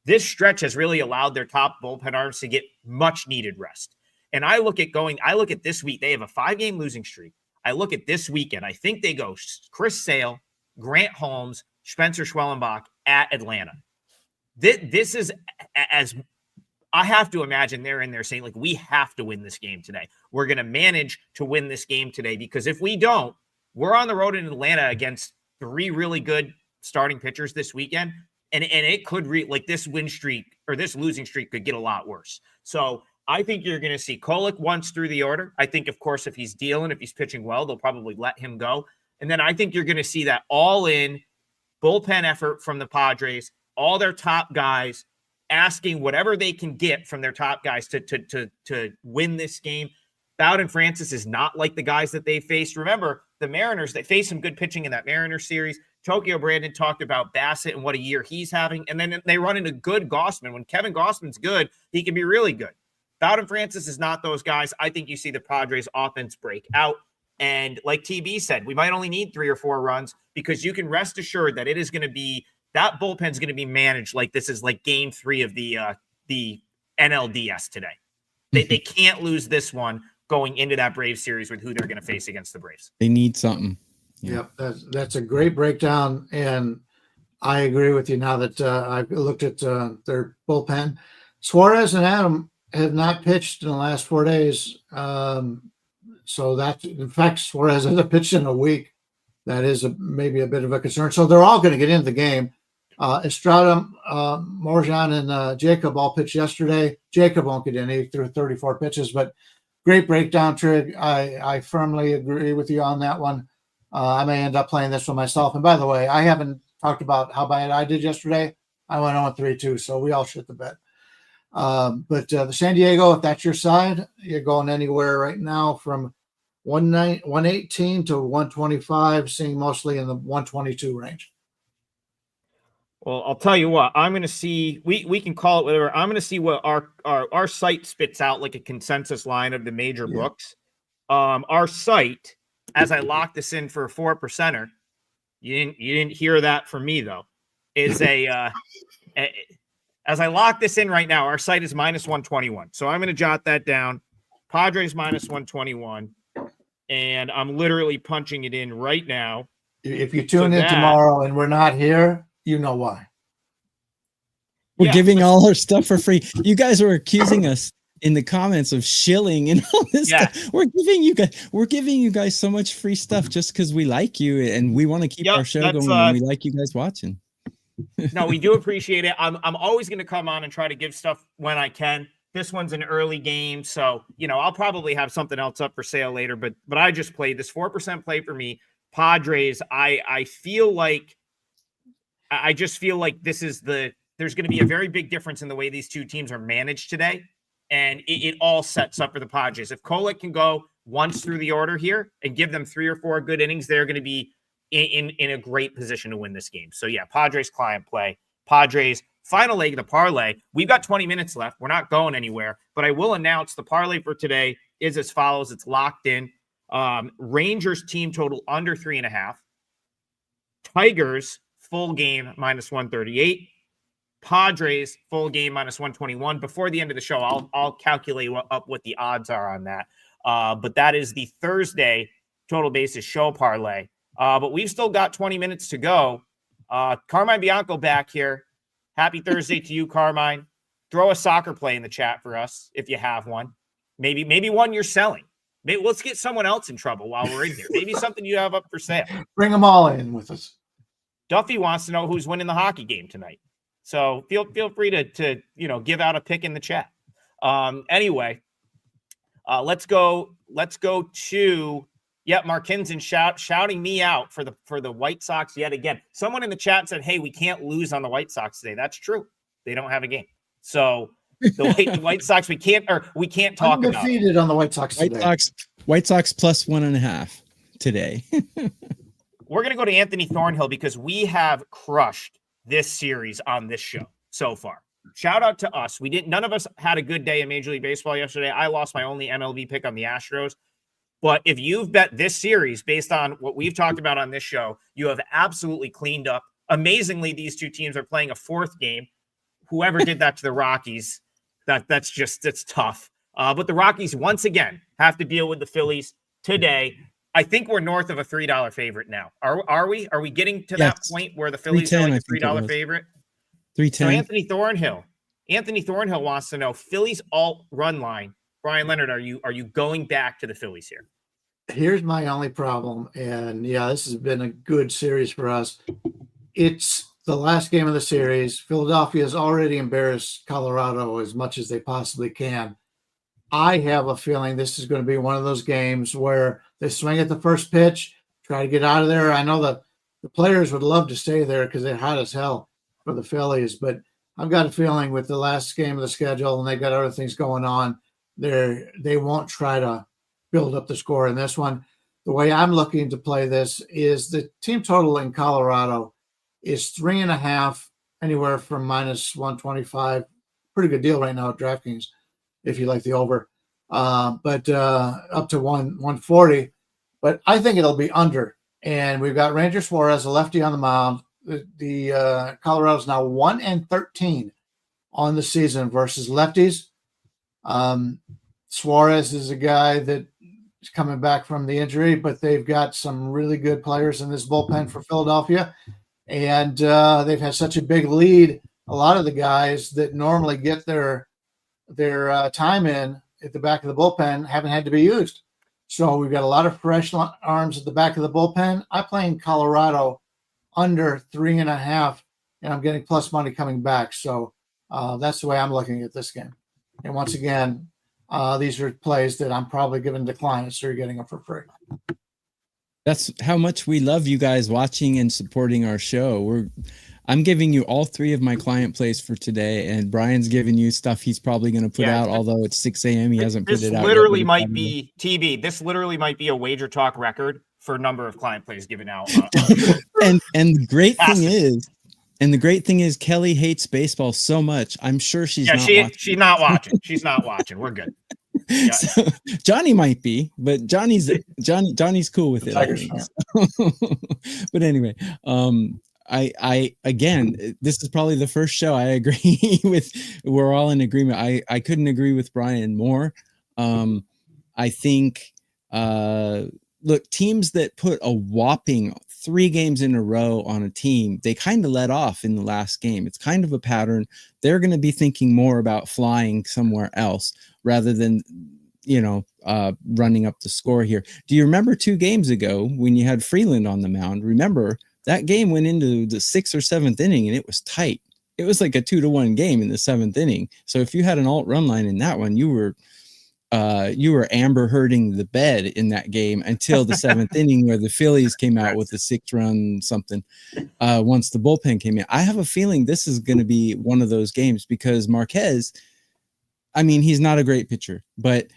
This stretch has really allowed their top bullpen arms to get much needed rest. And I look at this week, they have a 5-game losing streak. I look at this weekend, I think they go Chris Sale, Grant Holmes, Spencer Schwellenbach at Atlanta. This is, as I have to imagine, they're in there saying, like, we have to win this game today. We're going to manage to win this game today, because if we don't, we're on the road in Atlanta against 3 really good starting pitchers this weekend. And it could this win streak or this losing streak could get a lot worse. So I think you're going to see Kolek once through the order. I think, of course, if he's dealing, if he's pitching well, they'll probably let him go. And then I think you're going to see that all-in bullpen effort from the Padres, all their top guys asking whatever they can get from their top guys to win this game. Bowden Francis is not like the guys that they faced. Remember, the Mariners, they faced some good pitching in that Mariners series. Tokyo Brandon talked about Bassett and what a year he's having. And then they run into good Gossman. When Kevin Gossman's good, he can be really good. Bowden Francis is not those guys. I think you see the Padres offense break out. And like TB said, we might only need 3 or 4 runs, because you can rest assured that it is going to be, that bullpen's going to be managed like this is like game 3 of the NLDS today. They can't lose this one going into that Braves series with who they're going to face against the Braves. They need something. Yeah. Yep, that's a great breakdown, and I agree with you now that I've looked at their bullpen. Suarez and Adam have not pitched in the last 4 days, so that, in fact, Suarez hasn't pitched in a week. That is maybe a bit of a concern. So they're all going to get into the game. Estrada, Morjan, and Jacob all pitched yesterday. Jacob won't get in. He threw 34 pitches, but great breakdown, Trig. I firmly agree with you on that one. I may end up playing this one myself. And by the way, I haven't talked about how bad I did yesterday. I went on 3-2, so we all shit the bed. But the San Diego, if that's your side, you're going anywhere right now from 118 to 125, seeing mostly in the 122 range. Well, I'll tell you what, I'm going to see, we can call it whatever. I'm going to see what our site spits out, like a consensus line of the major books. Our site, as I lock this in for a 4%er, you didn't hear that from me though, is as I lock this in right now, our site is -121. So I'm going to jot that down. Padres -121. And I'm literally punching it in right now. If you tune in tomorrow and we're not here, you know why. We're giving all our stuff for free. You guys were accusing us in the comments of shilling and all this stuff. We're giving you guys so much free stuff just because we like you and we want to keep our show going and we like you guys watching. No, we do appreciate it. I'm always going to come on and try to give stuff when I can. This one's an early game, so I'll probably have something else up for sale later. But I just played this 4% play for me. Padres, I just feel like there's going to be a very big difference in the way these two teams are managed today. And it all sets up for the Padres. If Kolek can go once through the order here and give them 3 or 4 good innings, they're going to be in a great position to win this game. So yeah, Padres client play. Padres, final leg of the parlay. We've got 20 minutes left. We're not going anywhere, but I will announce the parlay for today is as follows. It's locked in. Rangers team total under 3.5. Tigers full game -138. Padres full game -121. Before the end of the show, I'll calculate what the odds are on that. But that is the Thursday total basis show parlay. But we've still got 20 minutes to go. Carmine Bianco back here. Happy Thursday to you, Carmine. Throw a soccer play in the chat for us if you have one. Maybe one you're selling. Maybe let's get someone else in trouble while we're in here. Maybe something you have up for sale. Bring them all in with us. Duffy wants to know who's winning the hockey game tonight. So feel free to give out a pick in the chat. Anyway, let's go to Mark Hinson shouting me out for the White Sox yet again. Someone in the chat said, "Hey, we can't lose on the White Sox today." That's true. They don't have a game. So the White Sox we can't talk about. Undefeated on the White Sox today. White Sox plus 1.5 today. We're going to go to Anthony Thornhill because we have crushed this series on this show so far. Shout out to us. None of us had a good day in Major League Baseball yesterday. I lost my only MLB pick on the Astros. But if you've bet this series based on what we've talked about on this show, you have absolutely cleaned up. Amazingly, these two teams are playing a 4th game. Whoever did that to the Rockies, that's tough. But the Rockies, once again, have to deal with the Phillies today. I think we're north of a $3 favorite now. Are we? Are we getting to that point where the Phillies are like a $3 favorite? 310. So Anthony Thornhill wants to know Phillies alt run line. Brian Leonard, are you going back to the Phillies here? Here's my only problem, and yeah, this has been a good series for us. It's the last game of the series. Philadelphia has already embarrassed Colorado as much as they possibly can. I have a feeling this is going to be one of those games where they swing at the first pitch, try to get out of there. I know the players would love to stay there because they're hot as hell for the Phillies, but I've got a feeling with the last game of the schedule and they've got other things going on, they won't try to build up the score in this one. The way I'm looking to play this is the team total in Colorado is 3.5, anywhere from -125. Pretty good deal right now at DraftKings if you like the over, but up to 140. But I think it'll be under. And we've got Ranger Suarez, a lefty on the mound. The Colorado's now 1-13 on the season versus lefties. Suarez is a guy that is coming back from the injury, but they've got some really good players in this bullpen for Philadelphia. And they've had such a big lead. A lot of the guys that normally get their time in at the back of the bullpen haven't had to be used. So we've got a lot of fresh arms at the back of the bullpen. I'm playing Colorado under 3.5, and I'm getting plus money coming back. So that's the way I'm looking at this game. And once again, these are plays that I'm probably giving to clients, so you're getting them for free. That's how much we love you guys watching and supporting our show. I'm giving you all 3 of my client plays for today, and Brian's giving you stuff he's probably going to put out, although it's 6 a.m. He hasn't put it out. This literally might be TB. This literally might be a WagerTalk record for number of client plays given out. And the great thing is, Kelly hates baseball so much. I'm sure she's not watching. She's not watching. She's not watching. We're good. Yeah. So, Johnny might be, but Johnny's cool with it. I think. But anyway, I again, this is probably the first show I agree with. We're all in agreement. I couldn't agree with Bryan more. I think, look, teams that put a whopping 3 games in a row on a team, they kind of let off in the last game. It's kind of a pattern. They're going to be thinking more about flying somewhere else rather than, running up the score here. Do you remember 2 games ago when you had Freeland on the mound? Remember, that game went into the 6th or 7th inning and it was tight. It was like a 2-1 game in the 7th inning. So if you had an alt run line in that one, you were you were Amber herding the bed in that game until the seventh inning, where the Phillies came out with a 6-run something. Once the bullpen came in, I have a feeling this is going to be one of those games, because Marquez, I mean, he's not a great pitcher, but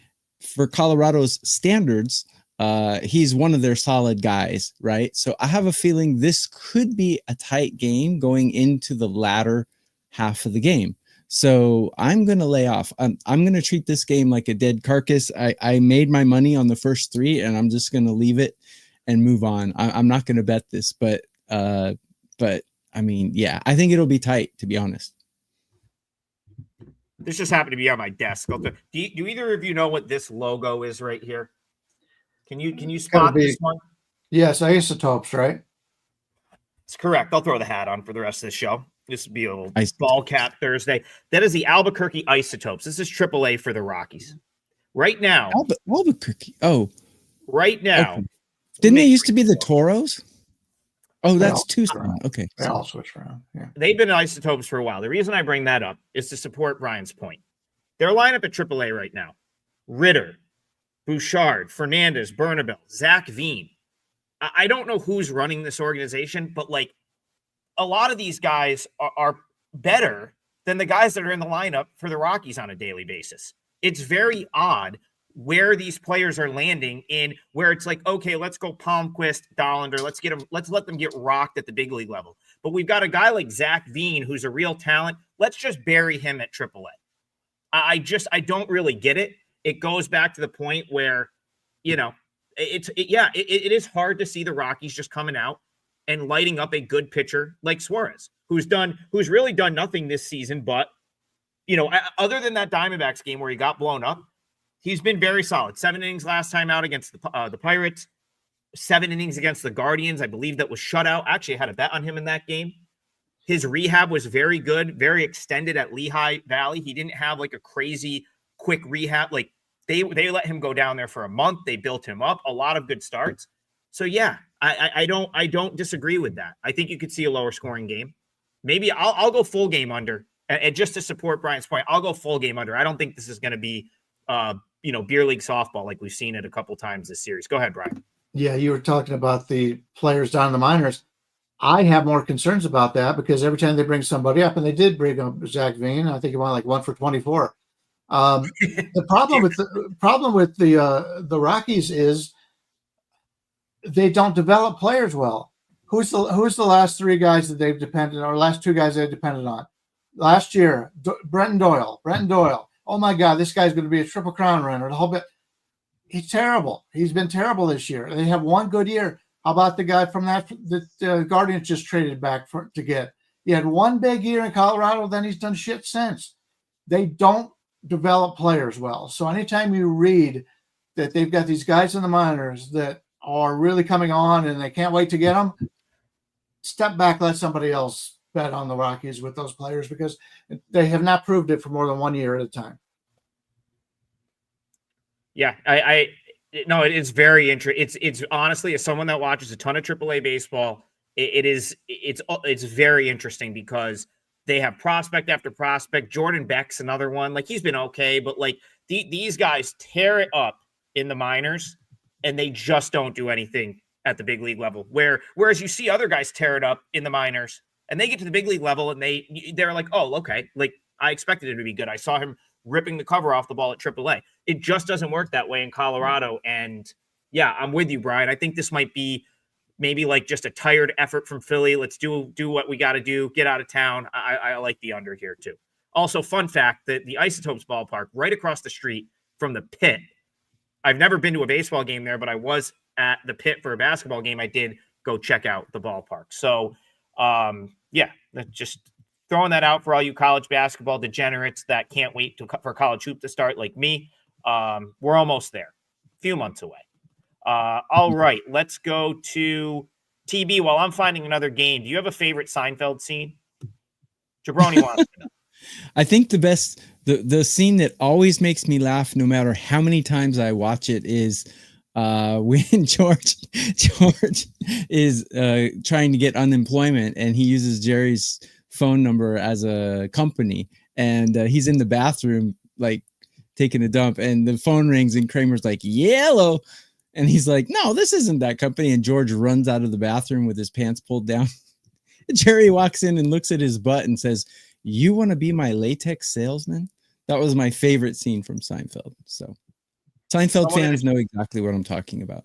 for Colorado's standards, he's one of their solid guys, right? So I have a feeling this could be a tight game going into the latter half of the game. So I'm going to lay off. I'm going to treat this game like a dead carcass. I made my money on the first 3, and I'm just going to leave it and move on. I'm not going to bet this, but I mean, yeah, I think it'll be tight, to be honest. This just happened to be on my desk. Do either of you know what this logo is right here? Can you spot this one? Yes, isotopes, right? It's correct. I'll throw the hat on for the rest of the show. This would be a little ball cap Thursday. That is the Albuquerque Isotopes. This is AAA for the Rockies. Right now. Albuquerque. Oh. Right now. Okay. Didn't they used to be the Toros? Oh, that's Tucson. Okay. They all switch around. Yeah. They've been Isotopes for a while. The reason I bring that up is to support Brian's point. Their lineup at AAA right now: Ritter, Bouchard, Fernandez, Bernabel, Zach Veen. I don't know who's running this organization, but like a lot of these guys are better than the guys that are in the lineup for the Rockies on a daily basis. It's very odd where these players are landing in, where it's like, okay, let's go Palmquist, Dollander. Let's let them get rocked at the big league level. But we've got a guy like Zach Veen, who's a real talent. Let's just bury him at AAA. I don't really get it. It goes back to the point where, it is hard to see the Rockies just coming out and lighting up a good pitcher like Suarez, who's really done nothing this season. But, other than that Diamondbacks game where he got blown up, he's been very solid. 7 innings last time out against the Pirates, 7 innings against the Guardians. I believe that was shutout. Actually, I had a bet on him in that game. His rehab was very good, very extended at Lehigh Valley. He didn't have like a crazy quick rehab. Like they let him go down there for a month. They built him up. A lot of good starts. So yeah, I don't disagree with that. I think you could see a lower scoring game. Maybe I'll go full game under. And just to support Brian's point, I'll go full game under. I don't think this is going to be beer league softball like we've seen it a couple times this series. Go ahead, Brian. Yeah, you were talking about the players down in the minors. I have more concerns about that because every time they bring somebody up, and they did bring up Zach Veen, I think he went like 1 for 24. The problem with the Rockies is they don't develop players well. Who's the last 3 guys that they've depended, or last 2 guys they've depended on? Last year, Brenton Doyle. Oh my God, this guy's going to be a Triple Crown runner. The whole bit. He's terrible. He's been terrible this year. They have one good year. How about the guy from that Guardians just traded back to get? He had one big year in Colorado, then he's done shit since. They don't develop players well. So anytime you read that they've got these guys in the minors that are really coming on and they can't wait to get them, step back, let somebody else bet on the Rockies with those players because they have not proved it for more than 1 year at a time. Yeah, no, it is very interesting. It's honestly, as someone that watches a ton of AAA baseball, it's very interesting because they have prospect after prospect. Jordan Beck's another one. Like he's been okay, but like these guys tear it up in the minors and they just don't do anything at the big league level. Whereas you see other guys tear it up in the minors and they get to the big league level and they're like, oh, okay, like I expected him to be good. I saw him ripping the cover off the ball at AAA. It just doesn't work that way in Colorado. And yeah, I'm with you, Brian. I think this might be maybe like just a tired effort from Philly. Let's do what we got to do. Get out of town. I like the under here too. Also, fun fact that the Isotopes ballpark right across the street from the Pit. I've never been to a baseball game there, but I was at the Pit for a basketball game. I did go check out the ballpark. So yeah, just throwing that out for all you college basketball degenerates that can't wait for college hoop to start like me. We're almost there. A few months away. All right, let's go to TB while I'm finding another game. Do you have a favorite Seinfeld scene? Jabroni wants to know. I think the scene that always makes me laugh no matter how many times I watch it is when George is trying to get unemployment and he uses Jerry's phone number as a company and he's in the bathroom like taking a dump, and the phone rings, and Kramer's like, yellow. And he's like, no, this isn't that company. And George runs out of the bathroom with his pants pulled down. Jerry walks in and looks at his butt and says, you want to be my latex salesman? That was my favorite scene from Seinfeld. So Seinfeld fans know exactly what I'm talking about.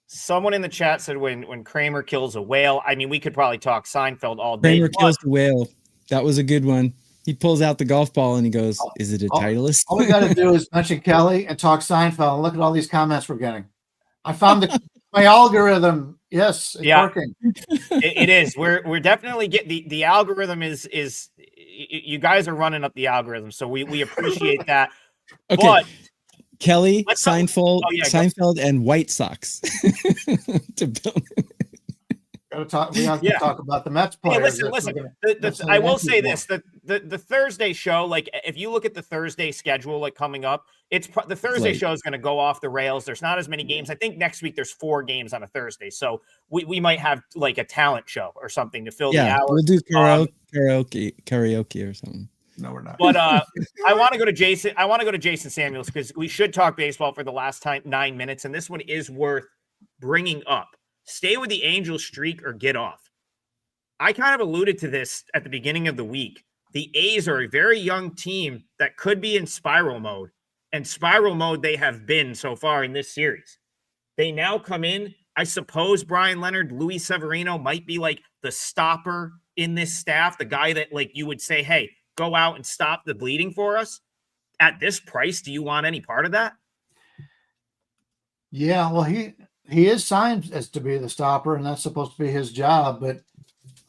Someone in the chat said when Kramer kills a whale. I mean, we could probably talk Seinfeld all day. Kramer kills the whale. That was a good one. He pulls out the golf ball and he goes, is it a Titleist? All we got to do is mention Kelly and talk Seinfeld. And look at all these comments we're getting. I found my algorithm. Yes, it's working. It is. We're definitely getting the algorithm is you guys are running up the algorithm, so we appreciate that. Okay. But Kelly, Seinfeld, Seinfeld, and White Sox. To build. We have to talk about the Mets players. Hey, listen. I will say this: the Thursday show, like if you look at the Thursday schedule, like coming up, the Thursday show is going to go off the rails. There's not as many games. I think next week there's 4 games on a Thursday, so we might have like a talent show or something to fill the hour. We'll do karaoke or something. No, we're not. But I want to go to Jason. I want to go to Jason Samuels because we should talk baseball for the last 9 minutes, and this one is worth bringing up. Stay with the Angels streak or get off. I kind of alluded to this at the beginning of the week. The A's are a very young team that could be in spiral mode, and spiral mode they have been so far in this series. They now come in. I suppose Bryan Leonard, Luis Severino might be like the stopper in this staff, the guy that like you would say, hey, go out and stop the bleeding for us. At this price, do you want any part of that? Yeah, well, he is signed as to be the stopper, and that's supposed to be his job. But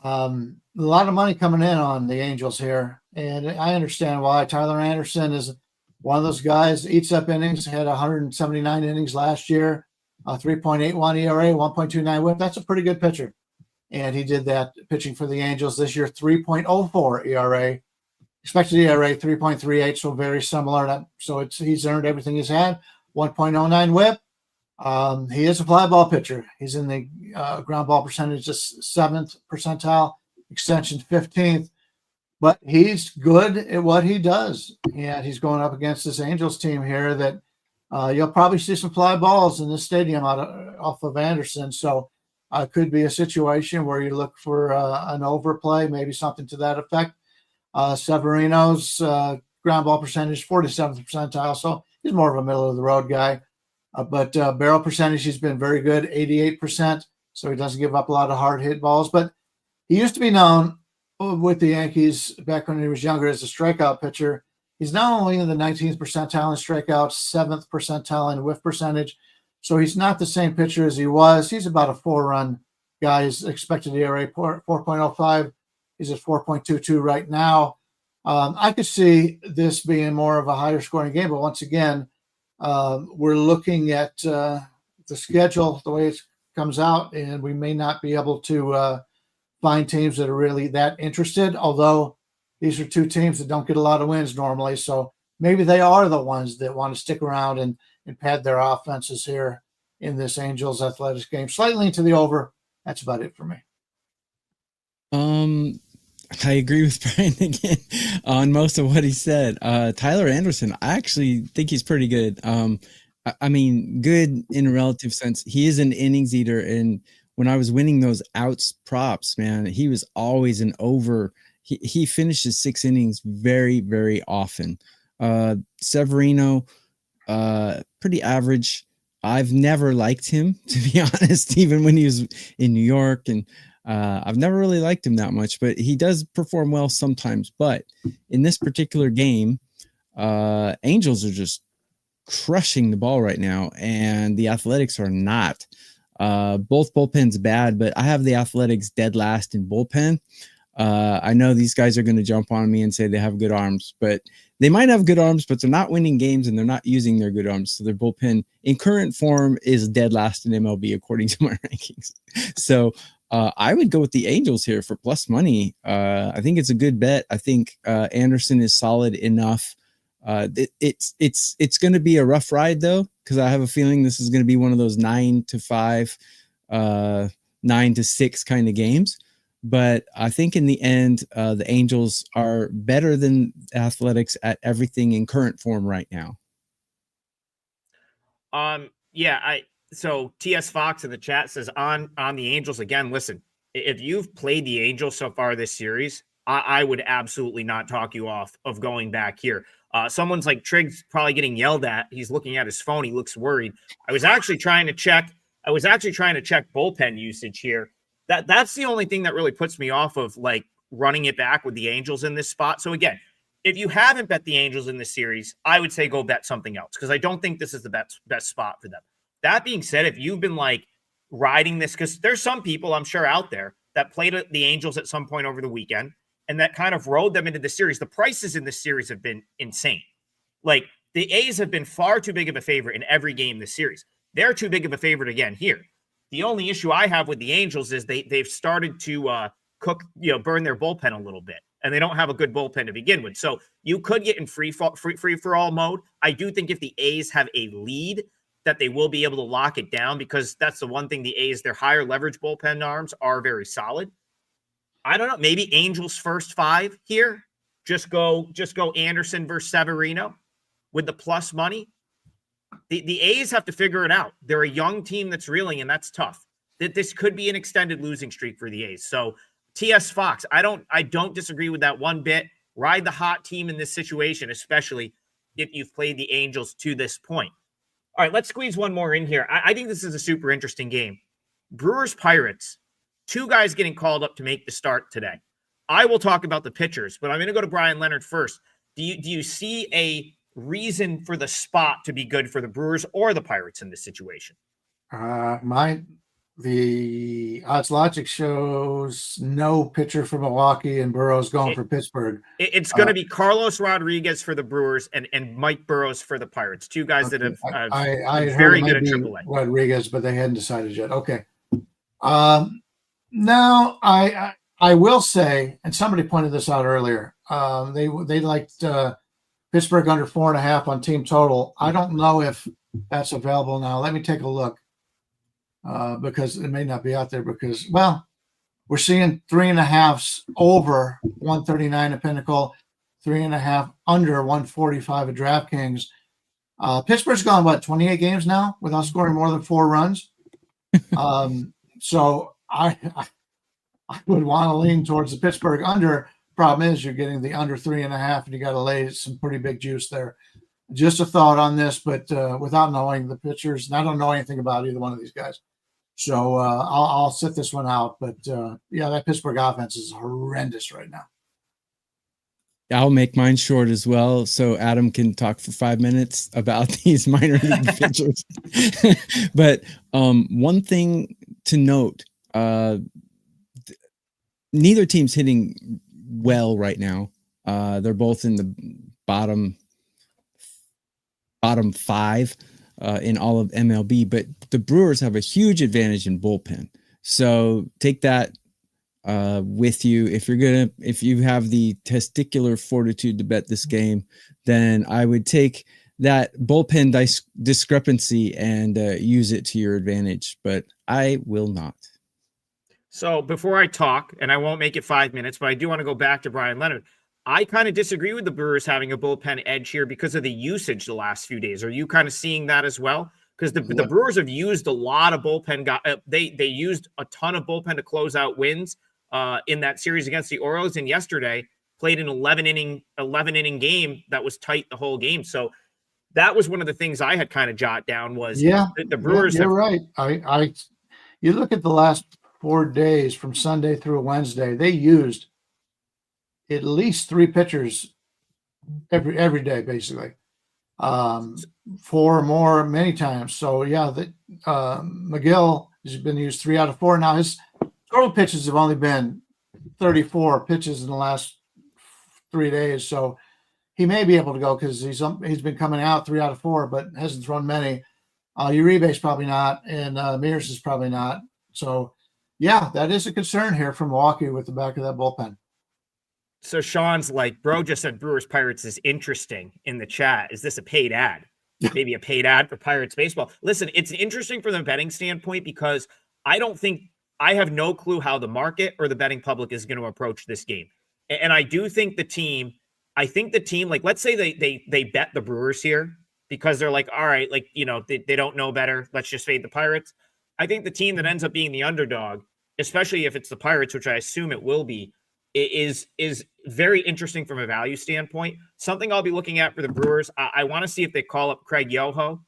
a lot of money coming in on the Angels here, and I understand why. Tyler Anderson is one of those guys, eats up innings, had 179 innings last year, 3.81 ERA, 1.29 WHIP. That's a pretty good pitcher. And he did that pitching for the Angels this year, 3.04 ERA. Expected ERA, 3.38, so very similar. So he's earned everything he's had, 1.09 WHIP. He is a fly ball pitcher. He's in the ground ball percentage, just 7th percentile, extension 15th. But he's good at what he does. And he's going up against this Angels team here that you'll probably see some fly balls in this stadium off of Anderson. So it could be a situation where you look for an overplay, maybe something to that effect. Severino's ground ball percentage, 47th percentile. So he's more of a middle of the road guy. But barrel percentage, he's been very good, 88%. So he doesn't give up a lot of hard hit balls. But he used to be known with the Yankees back when he was younger as a strikeout pitcher. He's now only in the 19th percentile in strikeouts, 7th percentile in whiff percentage. So he's not the same pitcher as he was. He's about a 4-run guy. His expected ERA 4.05. He's at 4.22 right now. I could see this being more of a higher scoring game, but once again, we're looking at the schedule, the way it comes out, and we may not be able to find teams that are really that interested, although these are 2 teams that don't get a lot of wins normally. So maybe they are the ones that want to stick around and pad their offenses here in this Angels Athletics game. Slightly into the over. That's about it for me. I agree with Bryan again on most of what he said. Tyler Anderson, I actually think he's pretty good. I mean, good in a relative sense. He is an innings eater, and when I was winning those outs props, man, he was always an over. He finishes 6 innings very, very often. Severino, pretty average. I've never liked him, to be honest, even when he was in New York, and I've never really liked him that much, but he does perform well sometimes. But in this particular game, Angels are just crushing the ball right now, and the Athletics are not. Both bullpens bad, but I have the Athletics dead last in bullpen. I know these guys are going to jump on me and say they have good arms, but they might have good arms, but they're not winning games and they're not using their good arms. So their bullpen in current form is dead last in MLB, according to my rankings. So I would go with the Angels here for plus money. I think it's a good bet. I think Anderson is solid enough. It's going to be a rough ride though, because I have a feeling this is going to be one of those 9-5, 9-6 kind of games. But I think in the end, the Angels are better than Athletics at everything in current form right now. So TS Fox in the chat says on the Angels again. Listen, if you've played the Angels so far this series, I would absolutely not talk you off of going back here. Someone's like Trig's probably getting yelled at. He's looking at his phone. He looks worried. I was actually trying to check bullpen usage here. That's the only thing that really puts me off of like running it back with the Angels in this spot. So again, if you haven't bet the Angels in this series, I would say go bet something else because I don't think this is the best spot for them. That being said, if you've been like riding this, because there's some people I'm sure out there that played the Angels at some point over the weekend and that kind of rode them into the series. The prices in this series have been insane. Like the A's have been far too big of a favorite in every game this series. They're too big of a favorite again here. The only issue I have with the Angels is they've started to burn their bullpen a little bit, and they don't have a good bullpen to begin with. So you could get in free for all mode. I do think if the A's have a lead, that they will be able to lock it down because that's the one thing the A's, their higher leverage bullpen arms are very solid. I don't know. Maybe Angels first 5 here. Just go Anderson versus Severino with the plus money. The A's have to figure it out. They're a young team that's reeling, and that's tough. This could be an extended losing streak for the A's. So TS Fox, I don't disagree with that one bit. Ride the hot team in this situation, especially if you've played the Angels to this point. All right, let's squeeze one more in here. I think this is a super interesting game. Brewers Pirates, 2 guys getting called up to make the start today. I will talk about the pitchers, but I'm going to go to Bryan Leonard first. Do you see a reason for the spot to be good for the Brewers or the Pirates in this situation? The odds logic shows no pitcher for Milwaukee and Burrows going for Pittsburgh. It's going to be Carlos Rodriguez for the Brewers and Mike Burrows for the Pirates. 2 guys that have I very good at AAA. Rodriguez, but they hadn't decided yet. Okay. Now I will say, and somebody pointed this out earlier. They liked Pittsburgh under 4.5 on team total. I don't know if that's available now. Let me take a look. Because it may not be out there because, well, we're seeing 3.5s over 139 at Pinnacle, 3.5 under 145 at DraftKings. Pittsburgh's gone, 28 games now without scoring more than 4 runs. So I would want to lean towards the Pittsburgh under. Problem is you're getting the under 3.5 and you got to lay some pretty big juice there. Just a thought on this, but without knowing the pitchers, and I don't know anything about either one of these guys. So I'll sit this one out. But, that Pittsburgh offense is horrendous right now. I'll make mine short as well, so Adam can talk for 5 minutes about these minor league pitchers. But one thing to note, neither team's hitting well right now. They're both in the bottom 5 in all of MLB, but the Brewers have a huge advantage in bullpen. So take that with you. If you have the testicular fortitude to bet this game, then I would take that bullpen discrepancy and use it to your advantage, but I will not. So before I talk, and I won't make it 5 minutes, but I do want to go back to Bryan Leonard. I kind of disagree with the Brewers having a bullpen edge here because of the usage the last few days. Are you kind of seeing that as well? Because the Brewers have used a lot of bullpen. They used a ton of bullpen to close out wins in that series against the Orioles, and yesterday played an 11 inning game that was tight the whole game. So that was one of the things I had kind of jot down was the Brewers. You're right. You look at the last 4 days from Sunday through Wednesday, they used at least 3 pitchers every day, basically. 4 or more many times. So McGill has been used 3 out of 4. Now his total pitches have only been 34 pitches in the last 3 days. So he may be able to go because he's been coming out 3 out of 4, but hasn't thrown many. Uribe's probably not, and Mears is probably not. So that is a concern here from Milwaukee with the back of that bullpen. So Sean's like, bro just said Brewers Pirates is interesting in the chat. Is this a paid ad? Maybe a paid ad for Pirates baseball. Listen, it's interesting from the betting standpoint because I have no clue how the market or the betting public is going to approach this game. And I do think the team, like, let's say they bet the Brewers here because they're like, all right, like, they don't know better. Let's just fade the Pirates. I think the team that ends up being the underdog, especially if it's the Pirates, which I assume it will be, is very interesting from a value standpoint. Something I'll be looking at for the Brewers. I want to see if they call up Craig Yoho.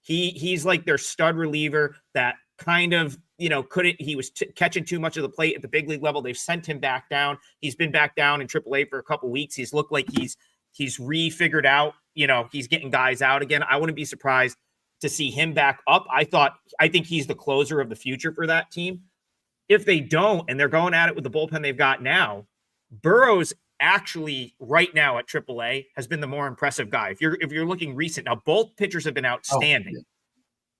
He's like their stud reliever that kind of, he was catching too much of the plate at the big league level. They've sent him back down. He's been back down in AAA for a couple weeks. He's looked like he's refigured out, he's getting guys out again. I wouldn't be surprised to see him back up. I think he's the closer of the future for that team. If they don't, and they're going at it with the bullpen they've got now, Burrows actually right now at AAA has been the more impressive guy. If you're looking recent, now both pitchers have been outstanding. Oh, yeah.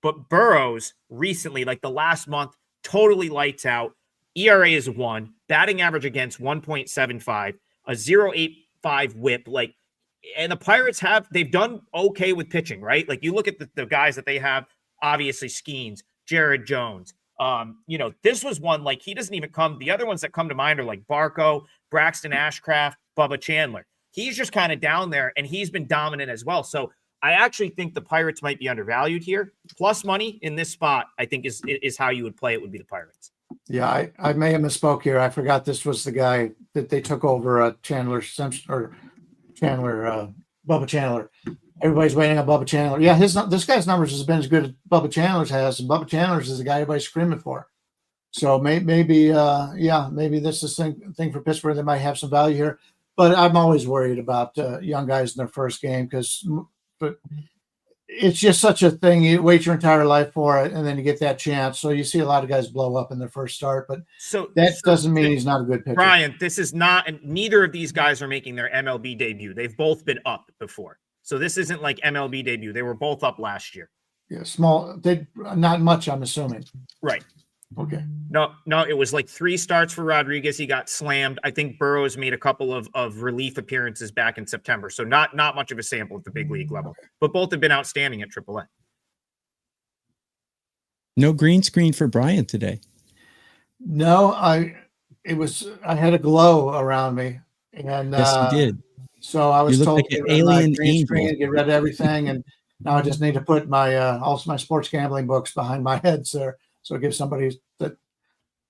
But Burrows recently, like the last month, totally lights out. ERA is 1, batting average against 1.75, a 0.85 whip. Like, and the Pirates they've done okay with pitching, right? Like you look at the guys that they have, obviously Skeens, Jared Jones. This was one, like he doesn't even come. The other ones that come to mind are like Barco, Braxton Ashcraft, Bubba Chandler. He's just kind of down there and he's been dominant as well. So I actually think the Pirates might be undervalued here. Plus money in this spot, I think is how you would play it, would be the Pirates. Yeah, I may have misspoke here. I forgot this was the guy that they took over Chandler Simpson or Bubba Chandler. Everybody's waiting on Bubba Chandler. Yeah, this guy's numbers has been as good as Bubba Chandler's has, and Bubba Chandler's is the guy everybody's screaming for. So maybe this is thing for Pittsburgh that might have some value here. But I'm always worried about young guys in their first game but it's just such a thing. You wait your entire life for it, and then you get that chance. So you see a lot of guys blow up in their first start, but that doesn't mean he's not a good pitcher. Bryan, this is not, and neither of these guys are making their MLB debut. They've both been up before. So this isn't like MLB debut. They were both up last year. Yeah, small. They not much, I'm assuming. Right. Okay. No, it was like 3 starts for Rodriguez. He got slammed. I think Burrows made a couple of relief appearances back in September. So not much of a sample at the big league level. But both have been outstanding at AAA. No green screen for Bryan today. No, I had a glow around me. And yes, you did. So I was told like an alien angel. Get rid of everything, and now I just need to put my also my sports gambling books behind my head, sir. So it gives somebody the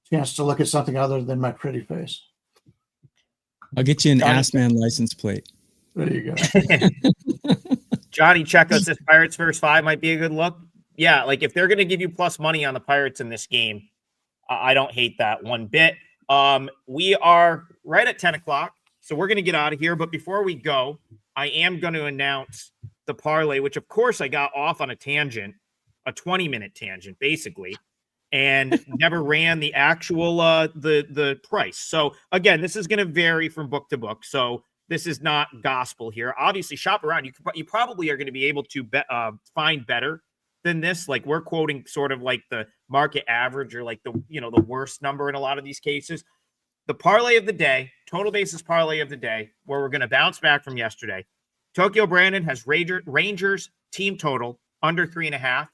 chance to look at something other than my pretty face. I'll get you an Ass Man license plate. There you go. Johnny Checo says Pirates first 5 might be a good look. Yeah, like if they're going to give you plus money on the Pirates in this game, I don't hate that one bit. We are right at 10 o'clock, so we're going to get out of here. But before we go, I am going to announce the parlay, which of course I got off on a tangent, a 20-minute tangent, basically. And never ran the actual the price. So again, this is going to vary from book to book. So this is not gospel here. Obviously, shop around. You probably are going to be able to find better than this. Like we're quoting sort of like the market average or like the worst number in a lot of these cases. The parlay of the day, total basis parlay of the day, where we're going to bounce back from yesterday. Tokyo Brandon has Rangers team total under 3.5.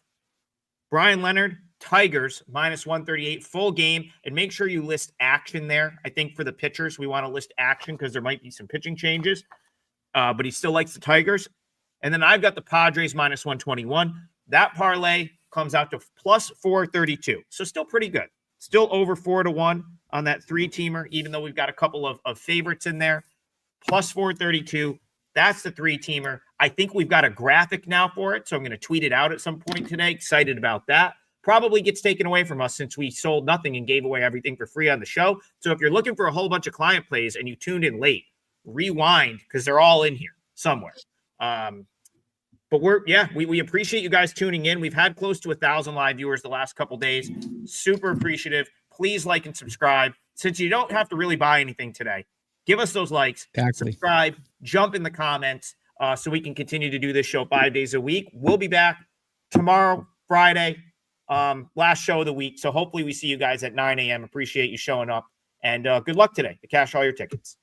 Bryan Leonard, Tigers minus 138 full game, and make sure you list action there. I think for the pitchers, we want to list action because there might be some pitching changes, but he still likes the Tigers. And then I've got the Padres minus 121. That parlay comes out to plus 432. So still pretty good. Still over 4-1 on that 3-teamer, even though we've got a couple of favorites in there. Plus 432. That's the 3-teamer. I think we've got a graphic now for it, so I'm going to tweet it out at some point today. Excited about that. Probably gets taken away from us since we sold nothing and gave away everything for free on the show. So if you're looking for a whole bunch of client plays and you tuned in late, rewind because they're all in here somewhere. But we appreciate you guys tuning in. We've had close to 1,000 live viewers the last couple days. Super appreciative. Please like and subscribe. Since you don't have to really buy anything today, give us those likes, subscribe, jump in the comments so we can continue to do this show 5 days a week. We'll be back tomorrow, Friday. Last show of the week. So hopefully we see you guys at 9 a.m. Appreciate you showing up and good luck today to cash all your tickets.